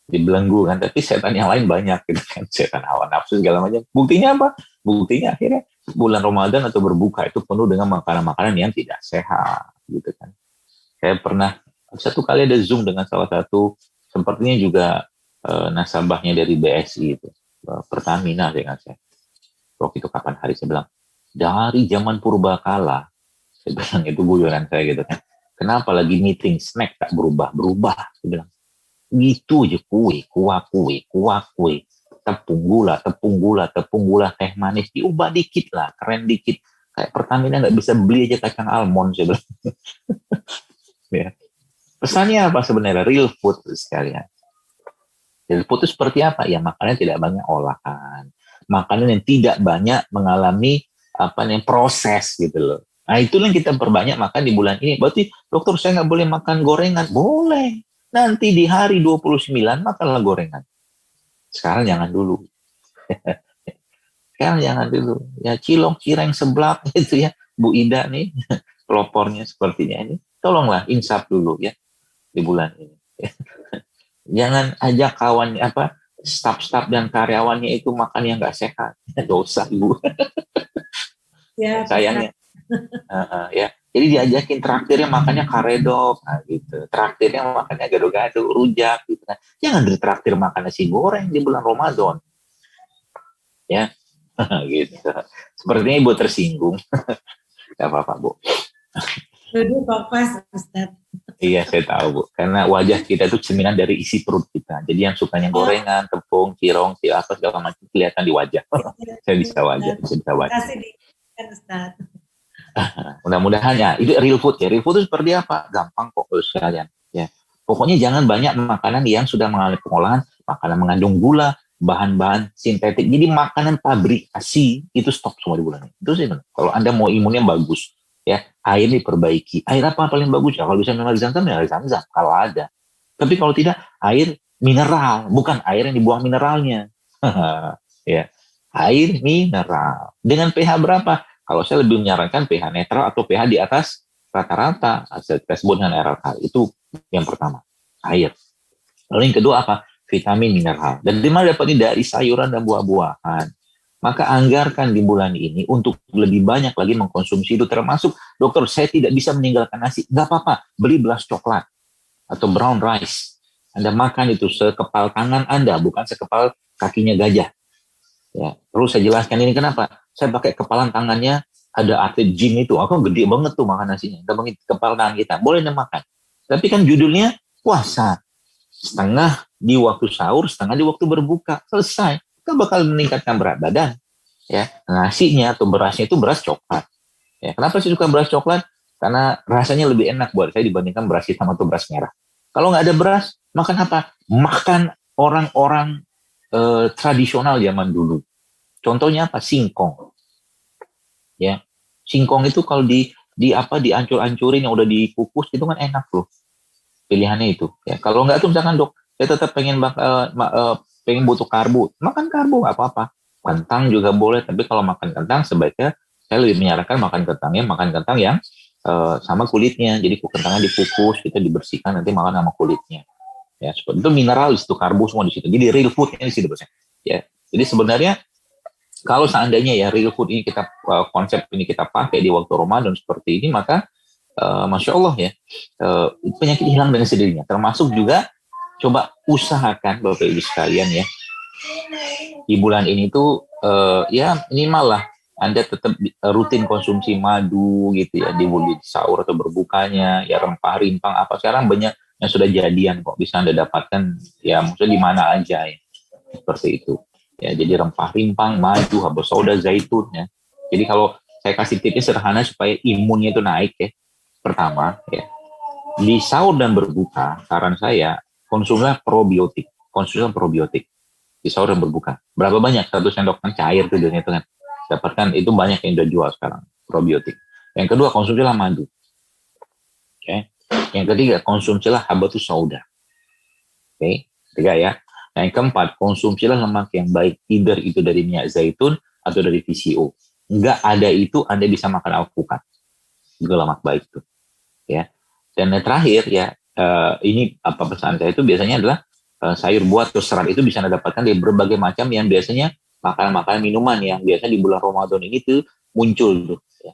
dibelenggu kan, tapi setan yang lain banyak gitu kan, setan hawa nafsu segala macam. Buktinya apa? Buktinya akhirnya bulan Ramadan atau berbuka itu penuh dengan makanan-makanan yang tidak sehat gitu kan. Saya pernah satu kali ada Zoom dengan salah satu, sepertinya juga nasabahnya dari BSI itu, Pertamina dengan saya. Waktu itu kapan hari, saya bilang dari zaman purbakala, saya bilang itu guyonan saya gitu kan. Kenapa lagi meeting snack tak berubah? Saya bilang gitu aja, kue, tepung gula, teh manis diubah dikit lah, keren dikit. Kayak Pertamina nggak bisa beli aja kacang almond, saya bilang. Ya. Pesannya apa sebenarnya? Real food sekalian. Real food itu seperti apa? Ya makanan tidak banyak olahan, makanan yang tidak banyak mengalami proses gitu loh. Nah itu yang kita perbanyak makan di bulan ini. Berarti dokter saya nggak boleh makan gorengan? Boleh. Nanti di hari 29 makanlah gorengan. Sekarang jangan dulu. Sekarang jangan dulu. Ya cilok, cireng, seblak gitu ya. Bu Ida nih, pelopornya sepertinya ini. Tolonglah insaf dulu ya di bulan ini. Jangan ajak kawannya staf-staf dan karyawannya itu makan yang nggak sehat. Dosa Ibu. Ya, sayangnya. Ya. Jadi diajakin traktirnya makannya karedok, nah gitu. Traktirnya makannya gado-gado, rujak gitu kan. Jangan ditraktir makan nasi goreng di bulan Ramadan. Ya. Gitu. Sepertinya Ibu tersinggung. Gak apa-apa, Bu. Duduk kok pas, Ustaz. Iya, saya tahu, Bu. Karena wajah kita itu cerminan dari isi perut kita. Jadi yang sukanya gorengan, tepung, cirong, apa segala macam kelihatan di wajah. Saya bisa wajah. Terima kasih Ustaz. Mudah-mudahan ya, itu real food ya. Real food itu seperti apa? Gampang kok sekalian. Ya. Pokoknya jangan banyak makanan yang sudah mengalami pengolahan, makanan mengandung gula, bahan-bahan sintetik. Jadi makanan pabrikasi itu stop semua di bulan ini. Itu sih, kalau Anda mau imunnya bagus, ya air diperbaiki. Air apa paling bagus ya? Kalau bisa mineral Zam-Zam ya air Zam-Zam kalau ada. Tapi kalau tidak, air mineral, bukan air yang dibuang mineralnya. Ya, air mineral. Dengan pH berapa? Kalau saya lebih menyarankan pH netral atau pH di atas rata-rata. Kita sebut dengan RLH. Itu yang pertama, air. Lalu yang kedua apa? Vitamin mineral. Dan di mana dapatnya? Dari sayuran dan buah-buahan. Maka anggarkan di bulan ini untuk lebih banyak lagi mengkonsumsi itu. Termasuk, dokter saya tidak bisa meninggalkan nasi. Nggak apa-apa, beli belas coklat atau brown rice. Anda makan itu sekepal tangan Anda, bukan sekepal kakinya gajah. Ya, terus saya jelaskan ini kenapa. Saya pakai kepalan tangannya, ada atlet gym itu, aku gede banget tuh makan nasinya. Gak banget kepala tangan kita, boleh makan. Tapi kan judulnya puasa. Setengah di waktu sahur, setengah di waktu berbuka. Selesai. Kita bakal meningkatkan berat badan. Ya, nasinya atau berasnya itu beras coklat. Ya, kenapa sih suka beras coklat? Karena rasanya lebih enak buat saya dibandingkan beras hitam atau beras merah. Kalau nggak ada beras, makan apa? Makan orang-orang tradisional zaman dulu. Contohnya apa? Singkong. Ya, singkong itu kalau diancur-ancurin yang udah dikukus itu kan enak loh. Pilihannya itu. Ya, kalau nggak tuh misalkan dok, saya tetap pengen butuh karbo, makan karbo nggak apa-apa. Kentang juga boleh, tapi kalau makan kentang sebaiknya saya lebih menyarankan makan kentang yang sama kulitnya. Jadi kentangnya dikukus, kita dibersihkan, nanti makan sama kulitnya. Ya, seperti itu mineral di situ, karbo semua di situ. Jadi real foodnya di situ, ya. Jadi sebenarnya kalau seandainya ya real food ini kita konsep ini kita pakai di waktu Ramadan seperti ini, maka masya Allah ya, penyakit hilang dengan sendirinya. Termasuk juga coba usahakan Bapak Ibu sekalian ya, di bulan ini tuh ya minimal lah Anda tetap rutin konsumsi madu gitu ya, di sahur atau berbukanya, ya rempah rimpang apa sekarang banyak yang sudah jadian kok, bisa Anda dapatkan ya maksudnya di mana aja ya, seperti itu ya. Jadi rempah rimpang, madu, habas sauda, zaitun ya. Jadi kalau saya kasih tipsnya sederhana supaya imunnya itu naik ya. Pertama ya, di sahur dan berbuka saran saya konsumsilah probiotik, di sahur dan berbuka. Berapa banyak? 1 sendok kan cair tuh itu kan. Dapatkan itu banyak yang udah jual sekarang probiotik. Yang kedua konsumsilah madu. Oke. Yang ketiga konsumsilah habatus sauda. Oke. Ketiga ya. Nah, yang keempat konsumsilah lemak yang baik, either itu dari minyak zaitun atau dari VCO. Enggak ada itu Anda bisa makan alpukat. Itu lemak baik tuh. Ya. Dan yang terakhir ya, ini apa pesan saya itu biasanya adalah sayur buah atau serat itu bisa Anda dapatkan dari berbagai macam yang biasanya makanan-makanan minuman yang biasa di bulan Ramadan ini tuh muncul tuh ya.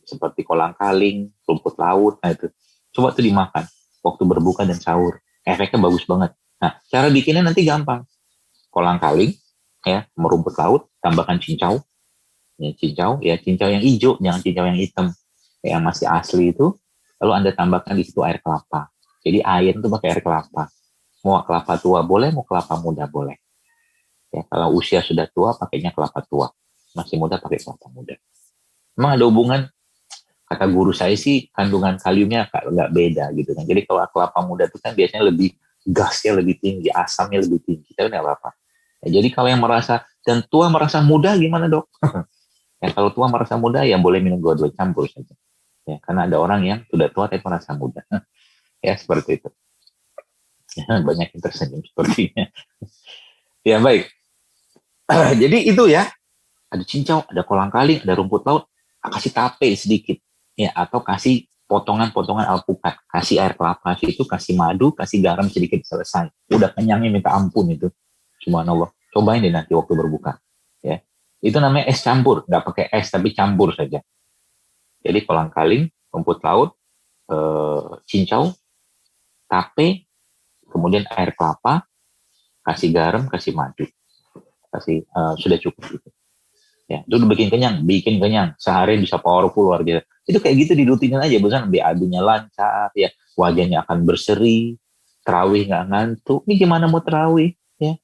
Seperti kolang-kaling, rumput laut, nah itu coba tuh dimakan waktu berbuka dan sahur, efeknya bagus banget. Nah cara bikinnya nanti gampang, kolang-kaling ya, rumput laut, tambahkan cincau ya, cincau yang hijau, jangan cincau yang hitam yang masih asli itu, lalu Anda tambahkan di situ air kelapa. Jadi air itu pakai air kelapa, mau kelapa tua boleh, mau kelapa muda boleh. Ya, kalau usia sudah tua, pakainya kelapa tua. Masih muda, pakai kelapa muda. Memang ada hubungan, kata guru saya sih, kandungan kaliumnya nggak beda gitu kan. Jadi kalau kelapa muda itu kan biasanya lebih gasnya lebih tinggi, asamnya lebih tinggi. Tapi nggak apa-apa. Ya, jadi kalau yang merasa, dan tua merasa muda gimana dok? Ya, kalau tua merasa muda, ya boleh minum 2 campur saja. Ya, karena ada orang yang sudah tua tapi merasa muda. Ya, seperti itu. Ya, banyak yang tersenyum sepertinya. Ya, baik. Jadi itu ya, ada cincau, ada kolang-kaling, ada rumput laut, kasih tape sedikit, ya, atau kasih potongan-potongan alpukat, kasih air kelapa, kasih madu, kasih garam sedikit, selesai. Udah kenyangnya minta ampun itu, subhanallah. Cobain deh nanti waktu berbuka, ya. Itu namanya es campur, nggak pakai es tapi campur saja. Jadi kolang-kaling, rumput laut, cincau, tape, kemudian air kelapa, kasih garam, kasih madu. Sudah cukup gitu. Ya, itu udah bikin kenyang, sehari bisa powerful luar biasa. Itu kayak gitu dirutinin aja, bosan BAB-nya lancar, ya, wajahnya akan berseri, terawih nggak ngantuk. Ini gimana mau terawih, ya?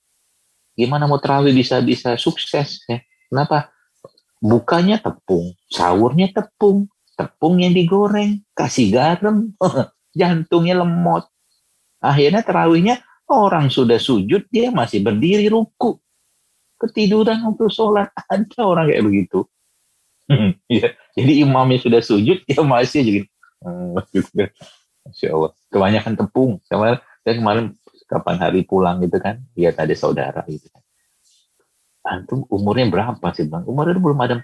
Gimana mau terawih bisa sukses, ya? Kenapa? Bukanya tepung, sahurnya tepung yang digoreng, kasih garam, jantungnya lemot. Akhirnya terawihnya orang sudah sujud, dia masih berdiri ruku. Ketiduran waktu sholat, ada orang kayak begitu. Ya, jadi imamnya sudah sujud, dia masih jadi Masya Allah. Kebanyakan tepung. Kemarin kapan hari pulang gitu kan, lihat ada saudara gitu kan. Antum umurnya berapa sih bang? Umurnya belum ada 40,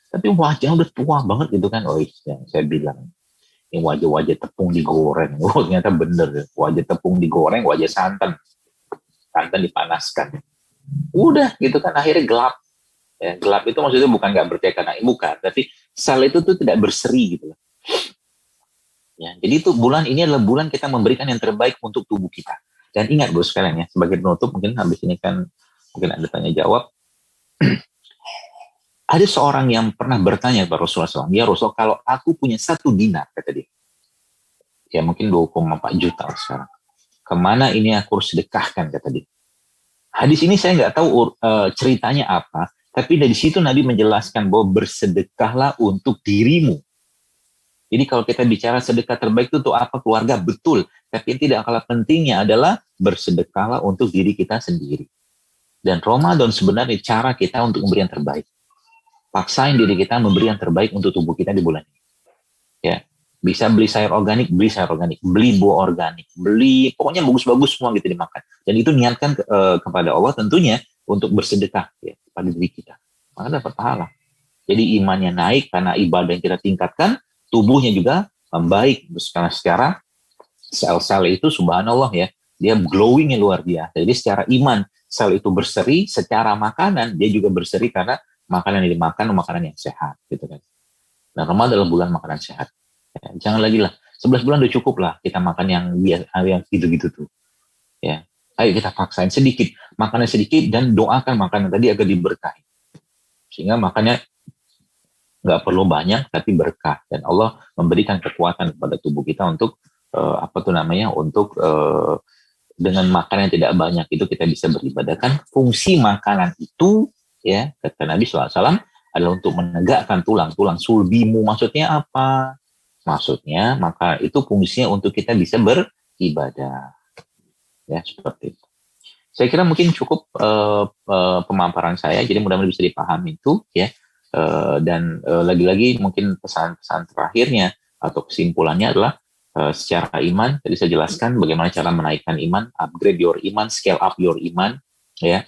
tapi wajahnya udah tua banget gitu kan. Oh iya, saya bilang, ini wajah-wajah tepung digoreng. Oh ternyata bener, wajah tepung digoreng, wajah santan dipanaskan. Udah gitu kan akhirnya gelap. Ya, gelap itu maksudnya bukan nggak bercahaya karena bukan, tapi sel itu tuh tidak berseri gitu. Ya, jadi itu bulan ini adalah bulan kita memberikan yang terbaik untuk tubuh kita. Dan ingat bos sekalian ya, sebagai penutup mungkin habis ini kan mungkin ada tanya jawab. Ada seorang yang pernah bertanya kepada Rasulullah SAW, ya Rasul, kalau aku punya 1 dinar, kata dia, ya mungkin 2,4 juta sekarang, kemana ini aku harus sedekahkan, kata dia. Hadis ini saya nggak tahu ceritanya apa, tapi dari situ Nabi menjelaskan bahwa bersedekahlah untuk dirimu. Jadi kalau kita bicara sedekah terbaik itu untuk apa? Keluarga, betul. Tapi tidak kalah pentingnya adalah bersedekahlah untuk diri kita sendiri. Dan Ramadan sebenarnya cara kita untuk memberi yang terbaik. Paksain diri kita memberi yang terbaik untuk tubuh kita di bulan ini. Ya, bisa beli sayur organik, beli buah organik, beli pokoknya bagus-bagus semua gitu dimakan. Dan itu niatkan kepada Allah tentunya untuk bersedekah ya, pada diri kita. Maka dapat pahala. Jadi imannya naik karena ibadah yang kita tingkatkan, tubuhnya juga membaik. Secara sel-sel itu subhanallah ya, dia glowingnya luar biasa. Jadi secara iman sel itu berseri, secara makanan dia juga berseri karena makanan yang dimakan makanan yang sehat gitu kan. Nah, Ramadan adalah bulan makanan sehat. Ya, jangan lagi lah, 11 bulan udah cukup lah kita makan yang gitu-gitu tuh. Ya, ayo kita paksain sedikit, makannya sedikit dan doakan makanan tadi agar diberkahi. Sehingga makannya nggak perlu banyak tapi berkah dan Allah memberikan kekuatan kepada tubuh kita untuk untuk dengan makanan yang tidak banyak itu kita bisa beribadah. Kan fungsi makanan itu ya kata Nabi SAW adalah untuk menegakkan tulang sulbimu. Maksudnya apa? Maksudnya maka itu fungsinya untuk kita bisa beribadah. Ya, seperti itu. Saya kira mungkin cukup pemaparan saya, jadi mudah-mudahan bisa dipahami itu ya. Dan lagi-lagi mungkin pesan-pesan terakhirnya atau kesimpulannya adalah secara iman, tadi saya jelaskan bagaimana cara menaikkan iman, upgrade your iman, scale up your iman, ya,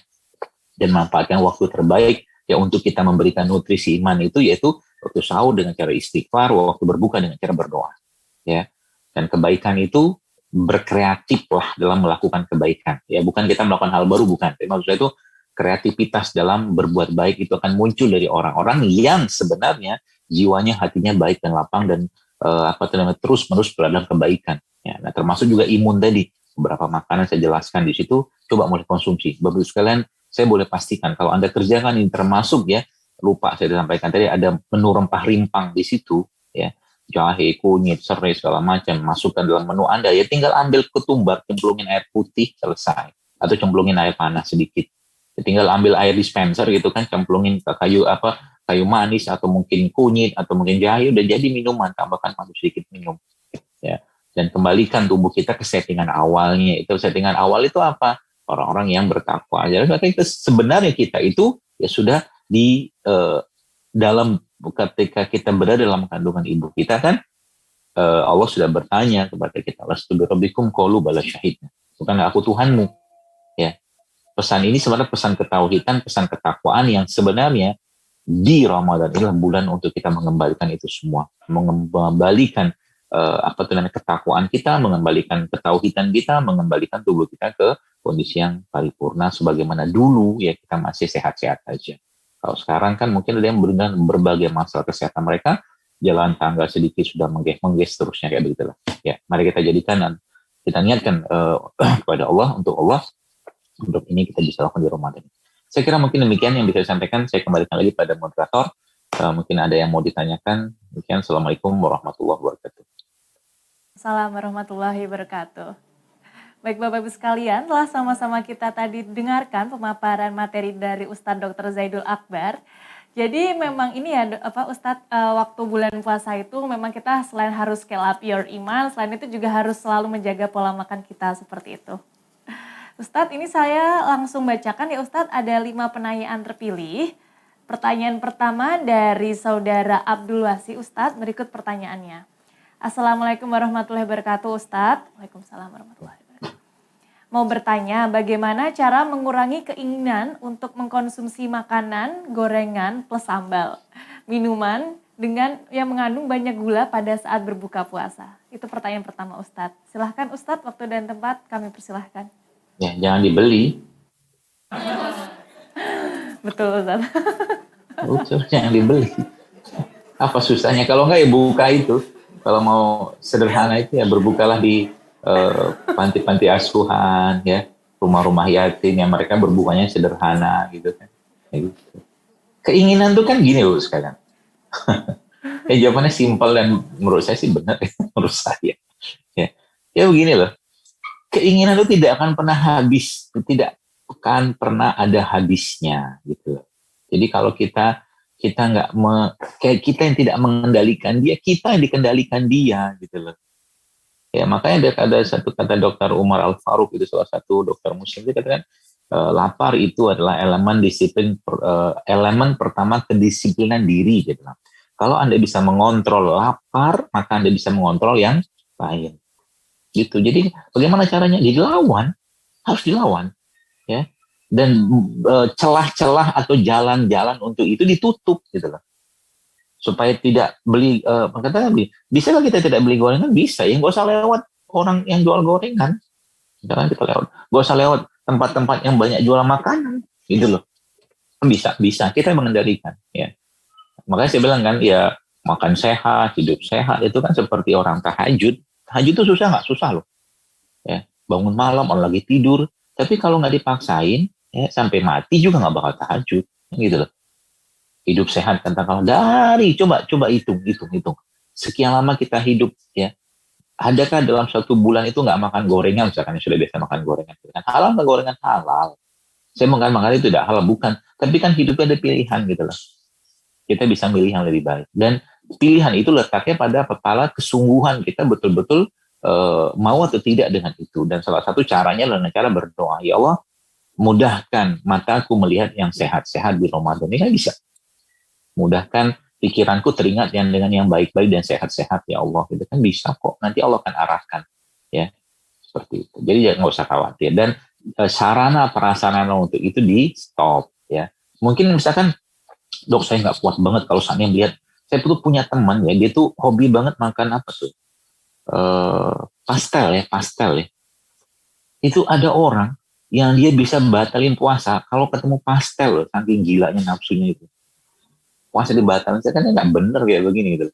dan manfaatkan waktu terbaik ya untuk kita memberikan nutrisi iman itu, yaitu waktu sahur dengan cara istighfar, waktu berbuka dengan cara berdoa, ya. Dan kebaikan itu berkreatif lah dalam melakukan kebaikan, ya, bukan kita melakukan hal baru, bukan. Tapi maksud saya itu kreativitas dalam berbuat baik itu akan muncul dari orang-orang yang sebenarnya jiwanya, hatinya baik dan lapang dan terus-menerus berada dalam kebaikan. Ya, nah, termasuk juga imun tadi. Beberapa makanan saya jelaskan di situ, coba mulai konsumsi. Bapak Ibu sekalian, saya boleh pastikan kalau Anda kerjakan ini termasuk ya, lupa saya sampaikan tadi ada menu rempah rimpang di situ, ya, jahe, kunyit, serai segala macam, masukkan dalam menu Anda, ya tinggal ambil ketumbar, cemplungin air putih, selesai. Atau cemplungin air panas sedikit. Ya, tinggal ambil air dispenser gitu kan, cemplungin ke kayu manis atau mungkin kunyit atau mungkin jahe, udah jadi minuman, tambahkan madu sedikit, minum. Ya. Dan kembalikan tubuh kita ke settingan awalnya. Itu settingan awal itu apa? Orang-orang yang bertakwa. Jadi sebenarnya kita itu ya sudah di dalam, ketika kita berada dalam kandungan ibu kita kan, Allah sudah bertanya kepada kita, lastu birabbikum qalu bala syahidna. Bukankah aku Tuhanmu? Ya. Pesan ini sebenarnya pesan ketauhidan, pesan ketakwaan yang sebenarnya di Ramadan inilah bulan untuk kita mengembalikan itu semua, mengembalikan ketakwaan kita, mengembalikan ketauhidan kita, mengembalikan tubuh kita ke kondisi yang paripurna sebagaimana dulu ya kita masih sehat-sehat aja. Kalau sekarang kan mungkin ada yang dengan berbagai masalah kesehatan mereka, jalan tangga sedikit sudah menggeh seterusnya kayak begitulah. Ya, mari kita jadikan dan kita niatkan kepada Allah, untuk ini kita bisa lakukan di Ramadan. Saya kira mungkin demikian yang bisa saya sampaikan. Saya kembalikan lagi pada moderator. Mungkin ada yang mau ditanyakan. Demikian. Assalamualaikum warahmatullahi wabarakatuh. Assalamualaikum warahmatullahi wabarakatuh. Baik Bapak Ibu sekalian, telah sama-sama kita tadi dengarkan pemaparan materi dari Ustadz Dr. Zaidul Akbar. Jadi memang ini ya Ustadz, waktu bulan puasa itu memang kita selain harus scale up your iman, selain itu juga harus selalu menjaga pola makan kita seperti itu. Ustadz, ini saya langsung bacakan ya Ustadz, ada 5 penanyaan terpilih. Pertanyaan pertama dari saudara Abdul Wasi Ustadz, berikut pertanyaannya. Assalamualaikum warahmatullahi wabarakatuh Ustadz. Waalaikumsalam warahmatullahi wabarakatuh. Mau bertanya, bagaimana cara mengurangi keinginan untuk mengkonsumsi makanan, gorengan plus sambal, minuman dengan yang mengandung banyak gula pada saat berbuka puasa? Itu pertanyaan pertama Ustadz. Silahkan Ustadz, waktu dan tempat kami persilahkan. Ya, jangan dibeli. Betul Ustadz. Jangan dibeli. Apa susahnya? Kalau enggak ya buka itu. Kalau mau sederhana itu ya berbukalah di panti-panti asuhan, ya, rumah-rumah yatim yang mereka berbukanya sederhana gitu kan. Ya, gitu. Keinginan tuh kan gini loh sekarang. Jawabannya simpel dan menurut saya sih benar ya, menurut saya. Ya begini loh. Keinginan itu tidak akan pernah habis, tidak akan pernah ada habisnya gitu. Jadi kalau kita nggak kayak kita yang tidak mengendalikan dia, kita yang dikendalikan dia gitu loh. Ya makanya ada satu kata Dr. Umar Al-Faruq, itu salah satu dokter muslim, dia katakan lapar itu adalah elemen disiplin, elemen pertama kedisiplinan diri gitu. Kalau Anda bisa mengontrol lapar, maka Anda bisa mengontrol yang lain. Gitu. Jadi bagaimana caranya? Dilawan, harus dilawan, ya. Dan celah-celah atau jalan-jalan untuk itu ditutup gitu loh. Supaya tidak beli, bisa nggak kita tidak beli gorengan? Bisa, ya nggak usah lewat orang yang jual gorengan. Jangan kita lewat, nggak usah lewat tempat-tempat yang banyak jual makanan, gitu loh. Bisa, kita mengendalikan, ya. Makanya saya bilang kan, ya makan sehat, hidup sehat, itu kan seperti orang tahajud. Tahajud itu susah nggak? Susah loh. Ya, bangun malam, orang lagi tidur, tapi kalau nggak dipaksain, ya sampai mati juga nggak bakal tahajud, gitu loh. Hidup sehat tentang kalau dari coba hitung. Sekian lama kita hidup ya. Adakah dalam 1 bulan itu nggak makan gorengan, misalkan sudah biasa makan gorengan. Halal nggak gorengan? Halal. Saya makan itu tidak halal, bukan. Tapi kan hidupnya ada pilihan gitu loh. kita bisa milih yang lebih baik. Dan pilihan itu letaknya pada kesungguhan kita betul-betul mau atau tidak dengan itu. Dan salah satu caranya adalah cara berdoa. Ya Allah, mudahkan mataku melihat yang sehat-sehat di Ramadan ini, kan bisa. Mudahkan pikiranku teringat dengan yang baik-baik dan sehat-sehat ya Allah. Itu kan bisa kok. Nanti Allah akan arahkan. Ya, seperti itu. Jadi jangan, nggak usah khawatir. Dan sarana prasarana untuk itu di stop. Ya, mungkin misalkan, dok saya nggak kuat banget kalau saatnya melihat. Saya tuh punya teman ya, dia tuh hobi banget makan apa tuh? Pastel ya. Itu ada orang yang dia bisa batalin puasa kalau ketemu pastel loh, saking gilanya nafsunya itu. Puasa dibatalin, saya kan nggak bener kayak begini gitu.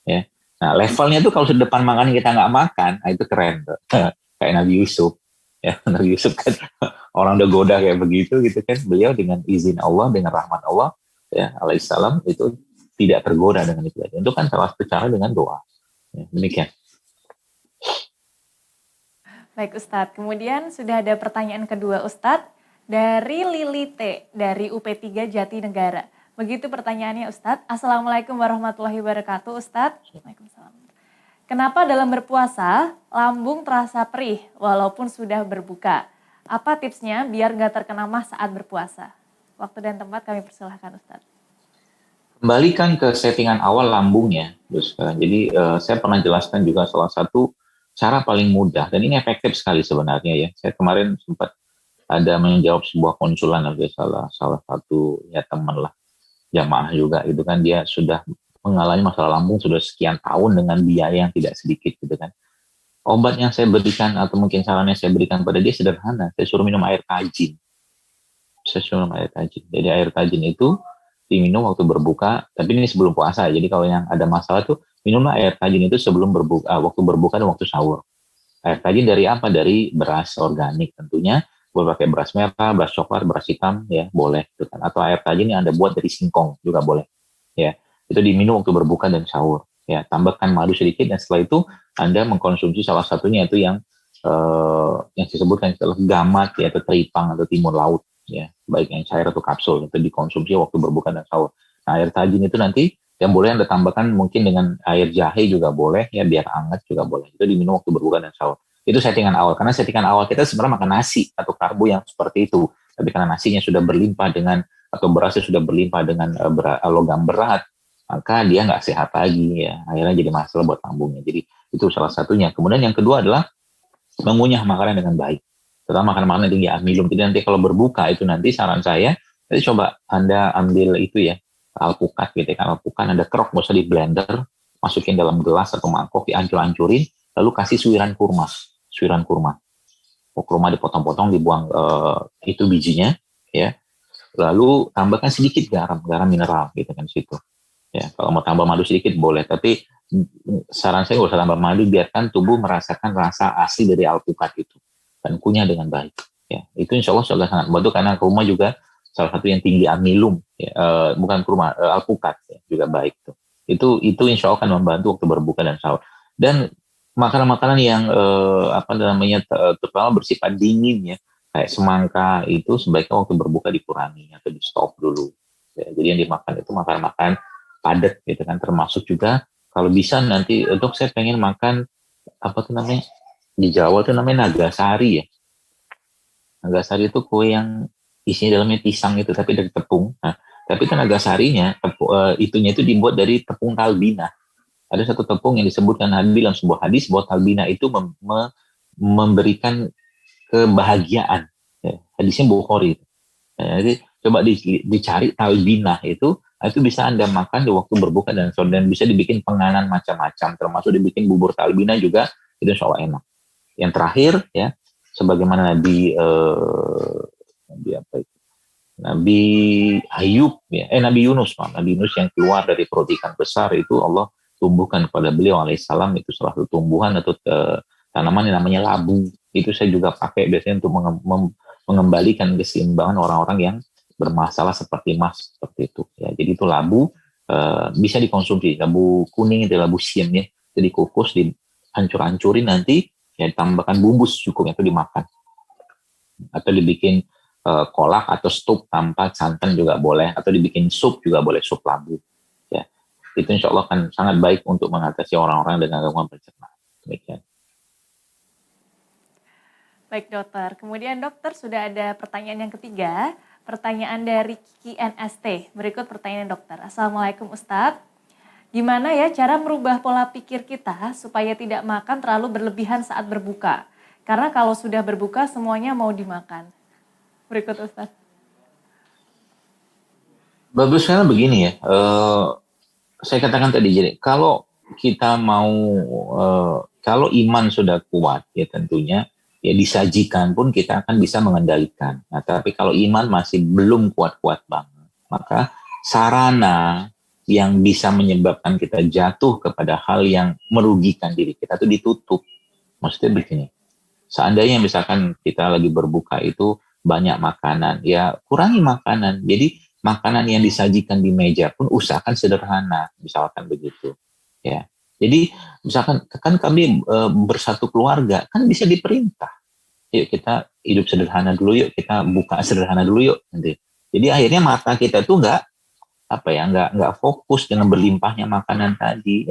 Ya. Nah levelnya tuh kalau di depan makan kita nggak makan, nah itu keren tuh. Kayak Nabi Yusuf. Ya, Nabi Yusuf kan orang udah goda kayak begitu gitu kan. Beliau dengan izin Allah, dengan rahmat Allah, ya alaihissalam itu tidak tergoda dengan itu. Itu kan salah satu cara dengan doa. Ya, demikian. Baik Ustadz, kemudian sudah ada pertanyaan kedua Ustadz dari Lili T dari UP3 Jatinegara. Begitu pertanyaannya Ustadz. Assalamualaikum warahmatullahi wabarakatuh Ustadz. Waalaikumsalam. Kenapa dalam berpuasa lambung terasa perih walaupun sudah berbuka? Apa tipsnya biar gak terkena mah saat berpuasa? Waktu dan tempat kami persilahkan Ustadz. Kembalikan ke settingan awal lambungnya. Jadi saya pernah jelaskan juga salah satu cara paling mudah, dan ini efektif sekali sebenarnya ya. Saya kemarin sempat ada menjawab sebuah konsulan dari salah satu ya teman lah, jamaah juga itu kan, dia sudah mengalami masalah lambung sudah sekian tahun dengan biaya yang tidak sedikit gitu kan. Obat yang saya berikan atau mungkin saran yang saya berikan pada dia sederhana, saya suruh minum air tajin. Jadi air tajin itu diminum waktu berbuka, tapi ini sebelum puasa. Jadi kalau yang ada masalah tuh minumlah air tajin itu sebelum berbuka, waktu berbuka dan waktu sahur. Air tajin dari apa? Dari beras organik tentunya. Boleh pakai beras merah, beras coklat, beras hitam ya boleh. Gitu kan. Atau air tajin yang Anda buat dari singkong juga boleh. Ya, itu diminum waktu berbuka dan sahur. Ya, tambahkan madu sedikit dan setelah itu Anda mengkonsumsi salah satunya itu yang disebutkan adalah gamat ya, atau teripang atau timun laut. Ya, baik yang cair atau kapsul, itu dikonsumsi waktu berbuka dan sahur. Nah, air tajin itu nanti yang boleh Anda tambahkan mungkin dengan air jahe juga boleh ya, biar hangat juga boleh. Itu diminum waktu berbuka dan sahur. Itu settingan awal, karena settingan awal kita sebenarnya makan nasi atau karbo yang seperti itu. Tapi karena nasinya sudah berlimpah dengan, atau berasnya sudah berlimpah dengan logam berat, maka dia nggak sehat lagi ya. Akhirnya jadi masalah buat lambungnya. Jadi itu salah satunya. Kemudian yang kedua adalah mengunyah makanan dengan baik. Terutama makanan tinggi amilum. Jadi nanti kalau berbuka itu nanti saran saya, nanti coba Anda ambil itu ya, alpukat gitu kan. Alpukat Anda kerok, nggak usah di blender, masukin dalam gelas atau mangkok, dihancur-hancurin, lalu kasih suiran kurma. Kurma dipotong-potong, dibuang itu bijinya, ya. Lalu tambahkan sedikit garam mineral gitu kan situ. Ya, kalau mau tambah madu sedikit boleh, tapi saran saya nggak usah tambah madu, biarkan tubuh merasakan rasa asli dari alpukat itu. Dan kunyah dengan baik. Ya, itu insya Allah sudah sangat membantu, karena kurma juga salah satu yang tinggi amilum, ya, bukan kurma, alpukat ya, juga baik tuh. Itu insya Allah akan membantu waktu berbuka dan sahur. Dan makanan-makanan yang terutama bersifat dingin ya, kayak semangka itu sebaiknya waktu berbuka dikurangi atau di stop dulu. Ya, jadi yang dimakan itu makan padat gitu kan, termasuk juga kalau bisa nanti untuk saya pengen makan apa tuh namanya, di Jawa tuh namanya nagasari ya. Nagasari itu kue yang isinya dalamnya pisang itu tapi dari tepung. Nah, tapi kan nagasarinya itunya itu dibuat dari tepung talbina. Ada satu tepung yang disebutkan Nabi dalam sebuah hadis bahwa talbina itu memberikan kebahagiaan. Ya, hadisnya Bukhari. Ya, jadi coba dicari talbina itu bisa Anda makan di waktu berbuka dan sahur, dan bisa dibikin penganan macam-macam, termasuk dibikin bubur talbina juga, itu insya Allah enak. Yang terakhir ya, sebagaimana Nabi Ayub ya, Nabi Yunus yang keluar dari perut ikan besar itu, Allah tumbuhkan kepada beliau alaihissalam itu salah satu tumbuhan atau tanaman yang namanya labu. Itu saya juga pakai biasanya untuk mengembalikan keseimbangan orang-orang yang bermasalah seperti mas seperti itu ya. Jadi itu labu bisa dikonsumsi, labu kuning itu labu siam ya, jadi kukus, dihancur-hancurin nanti ya, ditambahkan bumbu secukupnya itu dimakan, atau dibikin kolak atau sup tanpa santan juga boleh, atau dibikin sup juga boleh, sup labu. Ya, itu insya Allah akan sangat baik untuk mengatasi orang-orang dengan gangguan pencernaan. Demikian. Baik dokter, kemudian dokter sudah ada pertanyaan yang ketiga, pertanyaan dari Kiki NST. Berikut pertanyaan dokter. Assalamualaikum Ustadz, gimana ya cara merubah pola pikir kita supaya tidak makan terlalu berlebihan saat berbuka? Karena kalau sudah berbuka semuanya mau dimakan. Berikut Ustadz. Bagusnya begini ya, saya katakan tadi, jadi kalau kita mau, kalau iman sudah kuat ya tentunya, ya disajikan pun kita akan bisa mengendalikan. Nah, tapi kalau iman masih belum kuat-kuat banget, maka sarana yang bisa menyebabkan kita jatuh kepada hal yang merugikan diri kita itu ditutup. Maksudnya begini, seandainya misalkan kita lagi berbuka itu banyak makanan, ya kurangi makanan. Jadi makanan yang disajikan di meja pun usahakan sederhana, misalkan begitu. Ya. Jadi misalkan kan kami bersatu keluarga, kan bisa diperintah. Yuk kita hidup sederhana dulu, yuk kita buka sederhana dulu yuk. Nanti. Jadi akhirnya mata kita tuh nggak fokus dengan berlimpahnya makanan tadi.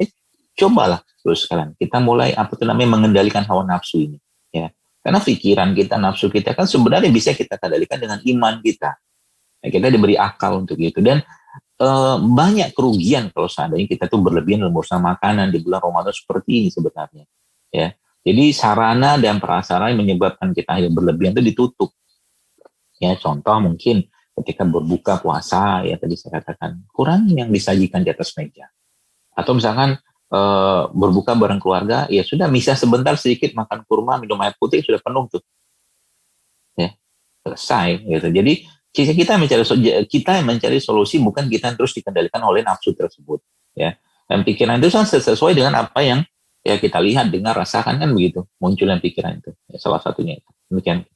Cobalah terus sekarang kita mulai mengendalikan hawa nafsu ini. Ya, karena pikiran kita, nafsu kita kan sebenarnya bisa kita kendalikan dengan iman kita. Ya, kita diberi akal untuk itu, dan banyak kerugian kalau seandainya kita tuh berlebihan dalam urusan makanan di bulan Ramadan seperti ini sebenarnya. Ya, jadi sarana dan prasarana yang menyebabkan kita berlebihan itu ditutup. Ya, contoh mungkin ketika berbuka puasa, ya tadi saya katakan kurangi yang disajikan di atas meja. Atau misalkan berbuka bareng keluarga, ya sudah misah sebentar sedikit, makan kurma, minum air putih, sudah penuh tuh. Ya, selesai gitu. Jadi kita mencari solusi, bukan kita terus dikendalikan oleh nafsu tersebut, ya. Dan pikiran itu sesuai dengan apa yang ya kita lihat, dengar, rasakan, kan begitu munculnya pikiran itu. Ya, salah satunya itu. Demikian.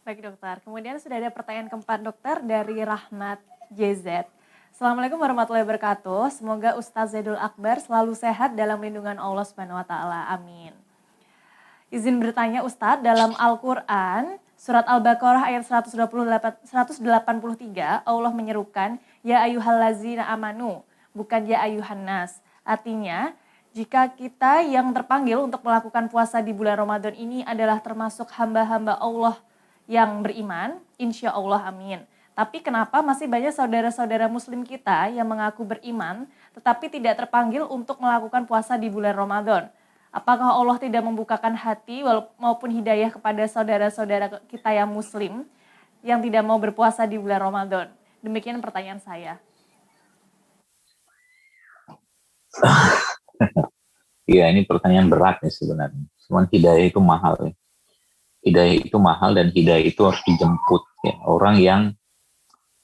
Baik dokter, kemudian sudah ada pertanyaan keempat dokter dari Rahmat JZ. Assalamualaikum warahmatullahi wabarakatuh. Semoga Ustadz Zaidul Akbar selalu sehat dalam lindungan Allah Subhanahu wa taala. Amin. Izin bertanya Ustadz, dalam Al-Quran, surat Al-Baqarah ayat 183, Allah menyerukan, Ya ayyuhallazina amanu, bukan ya ayyuhan nas. Artinya, jika kita yang terpanggil untuk melakukan puasa di bulan Ramadan ini adalah termasuk hamba-hamba Allah yang beriman, insya Allah amin. Tapi kenapa masih banyak saudara-saudara muslim kita yang mengaku beriman, tetapi tidak terpanggil untuk melakukan puasa di bulan Ramadan? Apakah Allah tidak membukakan hati maupun hidayah kepada saudara-saudara kita yang muslim yang tidak mau berpuasa di bulan Ramadan? Demikian pertanyaan saya. Iya, ini pertanyaan berat nih sebenarnya. Cuman hidayah itu mahal ya. Hidayah itu mahal, dan hidayah itu harus dijemput ya. Orang yang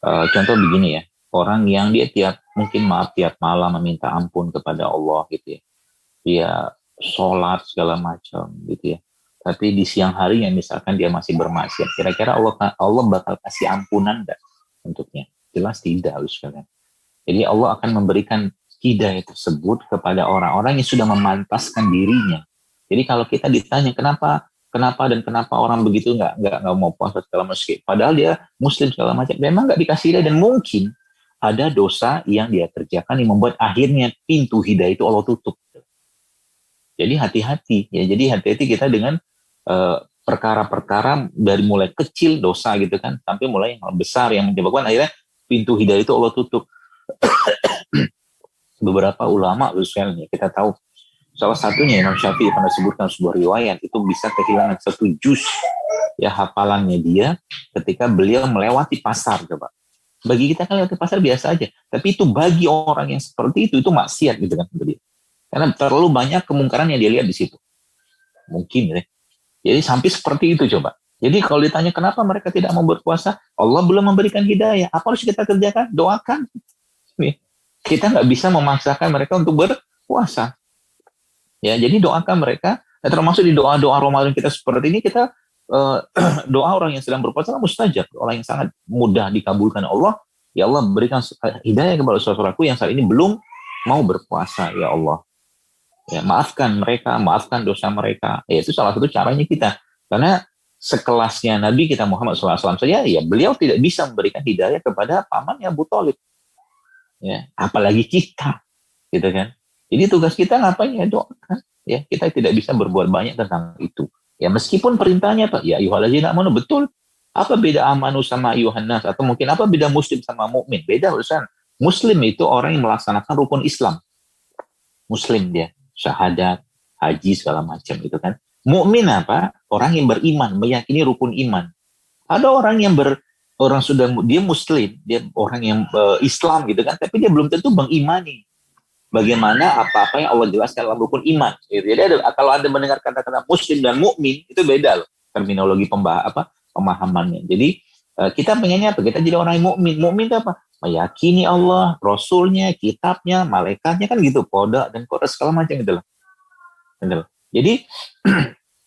contoh begini ya, orang yang dia tiap malam meminta ampun kepada Allah gitu ya. Dia sholat segala macam gitu ya. Tapi di siang hari yang misalkan dia masih bermaksiat, kira-kira Allah bakal kasih ampunan enggak untuknya? Jelas tidak, sekalian. Jadi Allah akan memberikan hidayah tersebut kepada orang-orang yang sudah memantaskan dirinya. Jadi kalau kita ditanya kenapa orang begitu nggak mau puasa segala macam, padahal dia muslim segala macam, memang nggak dikasih hidayah, dan mungkin ada dosa yang dia kerjakan yang membuat akhirnya pintu hidayah itu Allah tutup. Jadi hati-hati ya. Jadi hati-hati kita dengan perkara-perkara dari mulai kecil dosa gitu kan, sampai mulai yang besar yang menyebabkan akhirnya pintu hidayah itu Allah tutup. Beberapa ulama misalnya kita tahu, salah satunya Imam Syafi'i pernah sebutkan sebuah riwayat, itu bisa kehilangan 1 juz ya hafalannya dia ketika beliau melewati pasar. Coba, bagi kita kan lewati pasar biasa aja, tapi itu bagi orang yang seperti itu maksiat gitu kan dia. Karena terlalu banyak kemungkaran yang dia lihat di situ. Mungkin ya. Jadi sampai seperti itu coba. Jadi kalau ditanya kenapa mereka tidak mau berpuasa, Allah belum memberikan hidayah. Apa harus kita kerjakan? Doakan. Kita nggak bisa memaksakan mereka untuk berpuasa. Ya, jadi doakan mereka. Termasuk di doa-doa Ramadan kita seperti ini, kita doa orang yang sedang berpuasa mustajab, orang yang sangat mudah dikabulkan Allah. Ya Allah, berikan hidayah kepada saudaraku yang saat ini belum mau berpuasa, ya Allah. Ya, maafkan mereka, maafkan dosa mereka. Ya, itu salah satu caranya kita. Karena sekelasnya Nabi kita Muhammad SAW saja, ya beliau tidak bisa memberikan hidayah kepada pamannya Abu Thalib. Ya, apalagi kita, gitu kan. Jadi tugas kita ngapain ya, doakan. Ya, kita tidak bisa berbuat banyak tentang itu. Ya, meskipun perintahnya Pak, ya ayyuhallazina amanu, betul. Apa beda amanu sama ayyuhan nas, atau mungkin apa beda muslim sama mukmin? Beda urusan. Muslim itu orang yang melaksanakan rukun Islam. Muslim dia, syahadat, haji segala macam itu kan. Mukmin apa? Orang yang beriman, meyakini rukun iman. Ada orang yang orang sudah dia muslim, dia orang yang Islam gitu kan, tapi dia belum tentu mengimani bagaimana apa-apa yang Allah jelaskan dalam rukun iman. Gitu. Jadi kalau Anda mendengar kata-kata muslim dan mukmin itu beda loh terminologi pemahamannya. Jadi kita pengennya apa? Kita jadi orang yang mukmin. Mukmin itu apa? Meyakini Allah, Rasulnya, kitabnya, malaikatnya kan gitu, koda dan koda segala macam gitu loh. Jadi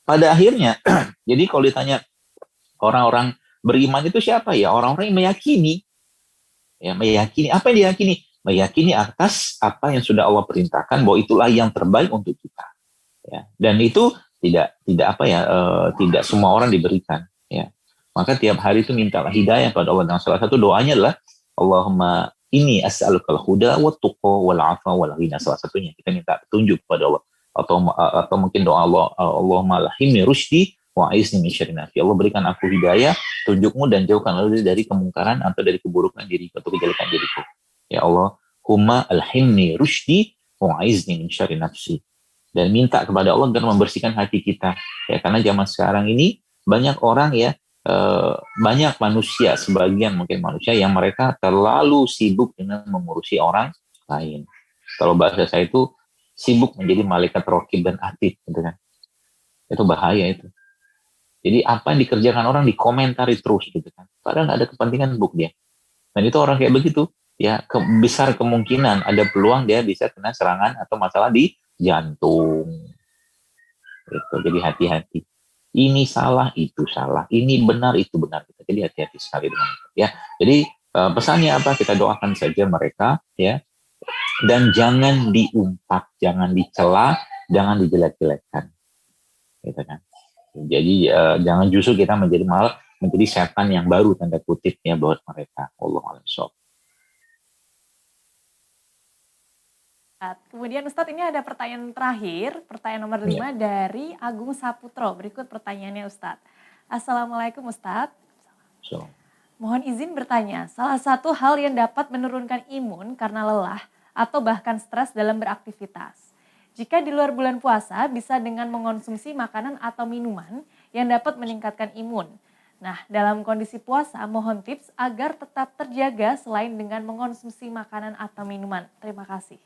pada akhirnya, jadi kalau ditanya orang-orang beriman itu siapa ya? Orang-orang yang meyakini, ya meyakini apa yang diyakini? Meyakini atas apa yang sudah Allah perintahkan bahwa itulah yang terbaik untuk kita. Ya. Dan itu tidak semua orang diberikan. Ya. Maka tiap hari itu mintalah hidayah pada Allah. Dan salah satu doanya adalah Allahumma inni as'alukal huda wa tuqa wal afa wal ghina. Salah satunya kita minta petunjuk kepada Allah. Atau mungkin doa Allah, Allahumma lahimni rusydi wa aizni min syarri nafsi. Allah berikan aku hidayah, tunjukmu dan jauhkan aku dari kemungkaran atau dari keburukan diriku atau kejelekan diriku. Ya Allah, humma alhimni rusydi wa aizni min syarri nafsi. Dan minta kepada Allah agar membersihkan hati kita. Ya, karena zaman sekarang ini banyak orang ya, banyak manusia, sebagian mungkin manusia yang mereka terlalu sibuk dengan mengurusi orang lain. Kalau bahasa saya itu sibuk menjadi malaikat raqib dan atid, gitu kan. Itu bahaya itu. Jadi apa yang dikerjakan orang dikomentari terus, gitu kan. Padahal ada kepentingan buk dia. Dan itu orang kayak begitu, ya besar kemungkinan ada peluang dia bisa kena serangan atau masalah di jantung. Gitu. Jadi hati-hati. Ini salah, itu salah. Ini benar, itu benar. Jadi hati-hati sekali dengan itu. Ya. Jadi pesannya apa? Kita doakan saja mereka, ya. Dan jangan diumpat, jangan dicela, jangan dijelek-jelekkan, gitu kan. Jadi jangan justru kita malah menjadi setan yang baru tanda kutip ya buat mereka. Wallahu a'lam. Kemudian Ustadz ini ada pertanyaan terakhir, pertanyaan nomor 5 dari Agung Saputro. Berikut pertanyaannya Ustadz. Assalamualaikum Ustadz. So. Mohon izin bertanya, salah satu hal yang dapat menurunkan imun karena lelah atau bahkan stres dalam beraktivitas. Jika di luar bulan puasa bisa dengan mengonsumsi makanan atau minuman yang dapat meningkatkan imun. Nah, dalam kondisi puasa mohon tips agar tetap terjaga selain dengan mengonsumsi makanan atau minuman. Terima kasih.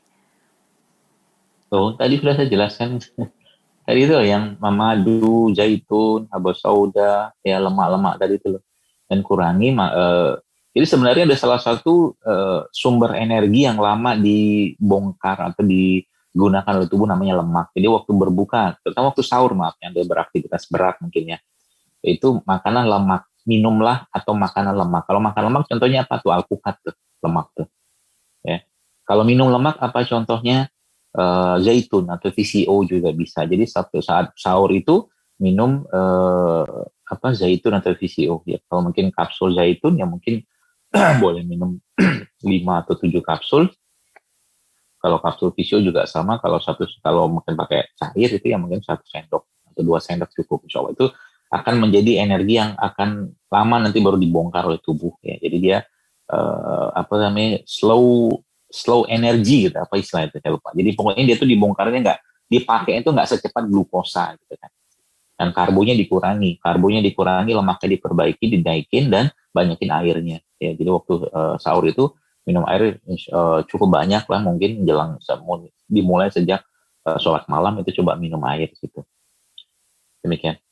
Tadi sudah saya jelaskan. Tadi itu yang madu, zaitun, habas sauda, ya lemak-lemak tadi itu loh. Dan kurangi jadi sebenarnya ada salah satu sumber energi yang lama dibongkar atau digunakan oleh tubuh namanya lemak. Jadi waktu berbuka, terutama waktu sahur yang ada beraktivitas berat mungkin ya, itu makanan lemak, minumlah atau makanan lemak. Kalau makan lemak contohnya apa tuh? Alpukat tuh, lemak tuh. Ya. Kalau minum lemak apa contohnya? Zaitun atau VCO juga bisa. Jadi saat sahur itu minum zaitun atau VCO. Ya, kalau mungkin kapsul zaitun ya mungkin boleh minum 5 atau 7 kapsul. Kalau kapsul VCO juga sama. Kalau mungkin pakai cair itu ya mungkin 1 sendok atau 2 sendok cukup. Insya Allah itu akan menjadi energi yang akan lama nanti baru dibongkar oleh tubuh. Ya. Jadi dia slow energy gitu, apa istilah itu saya lupa. Jadi pokoknya dia tuh dibongkarnya dipakai itu nggak secepat glukosa gitu kan. Dan karbonya dikurangi, lemaknya diperbaiki, dinaikin dan banyakin airnya. Ya, jadi waktu sahur itu minum air cukup banyak lah, mungkin dimulai sejak sholat malam itu coba minum air gitu. Demikian.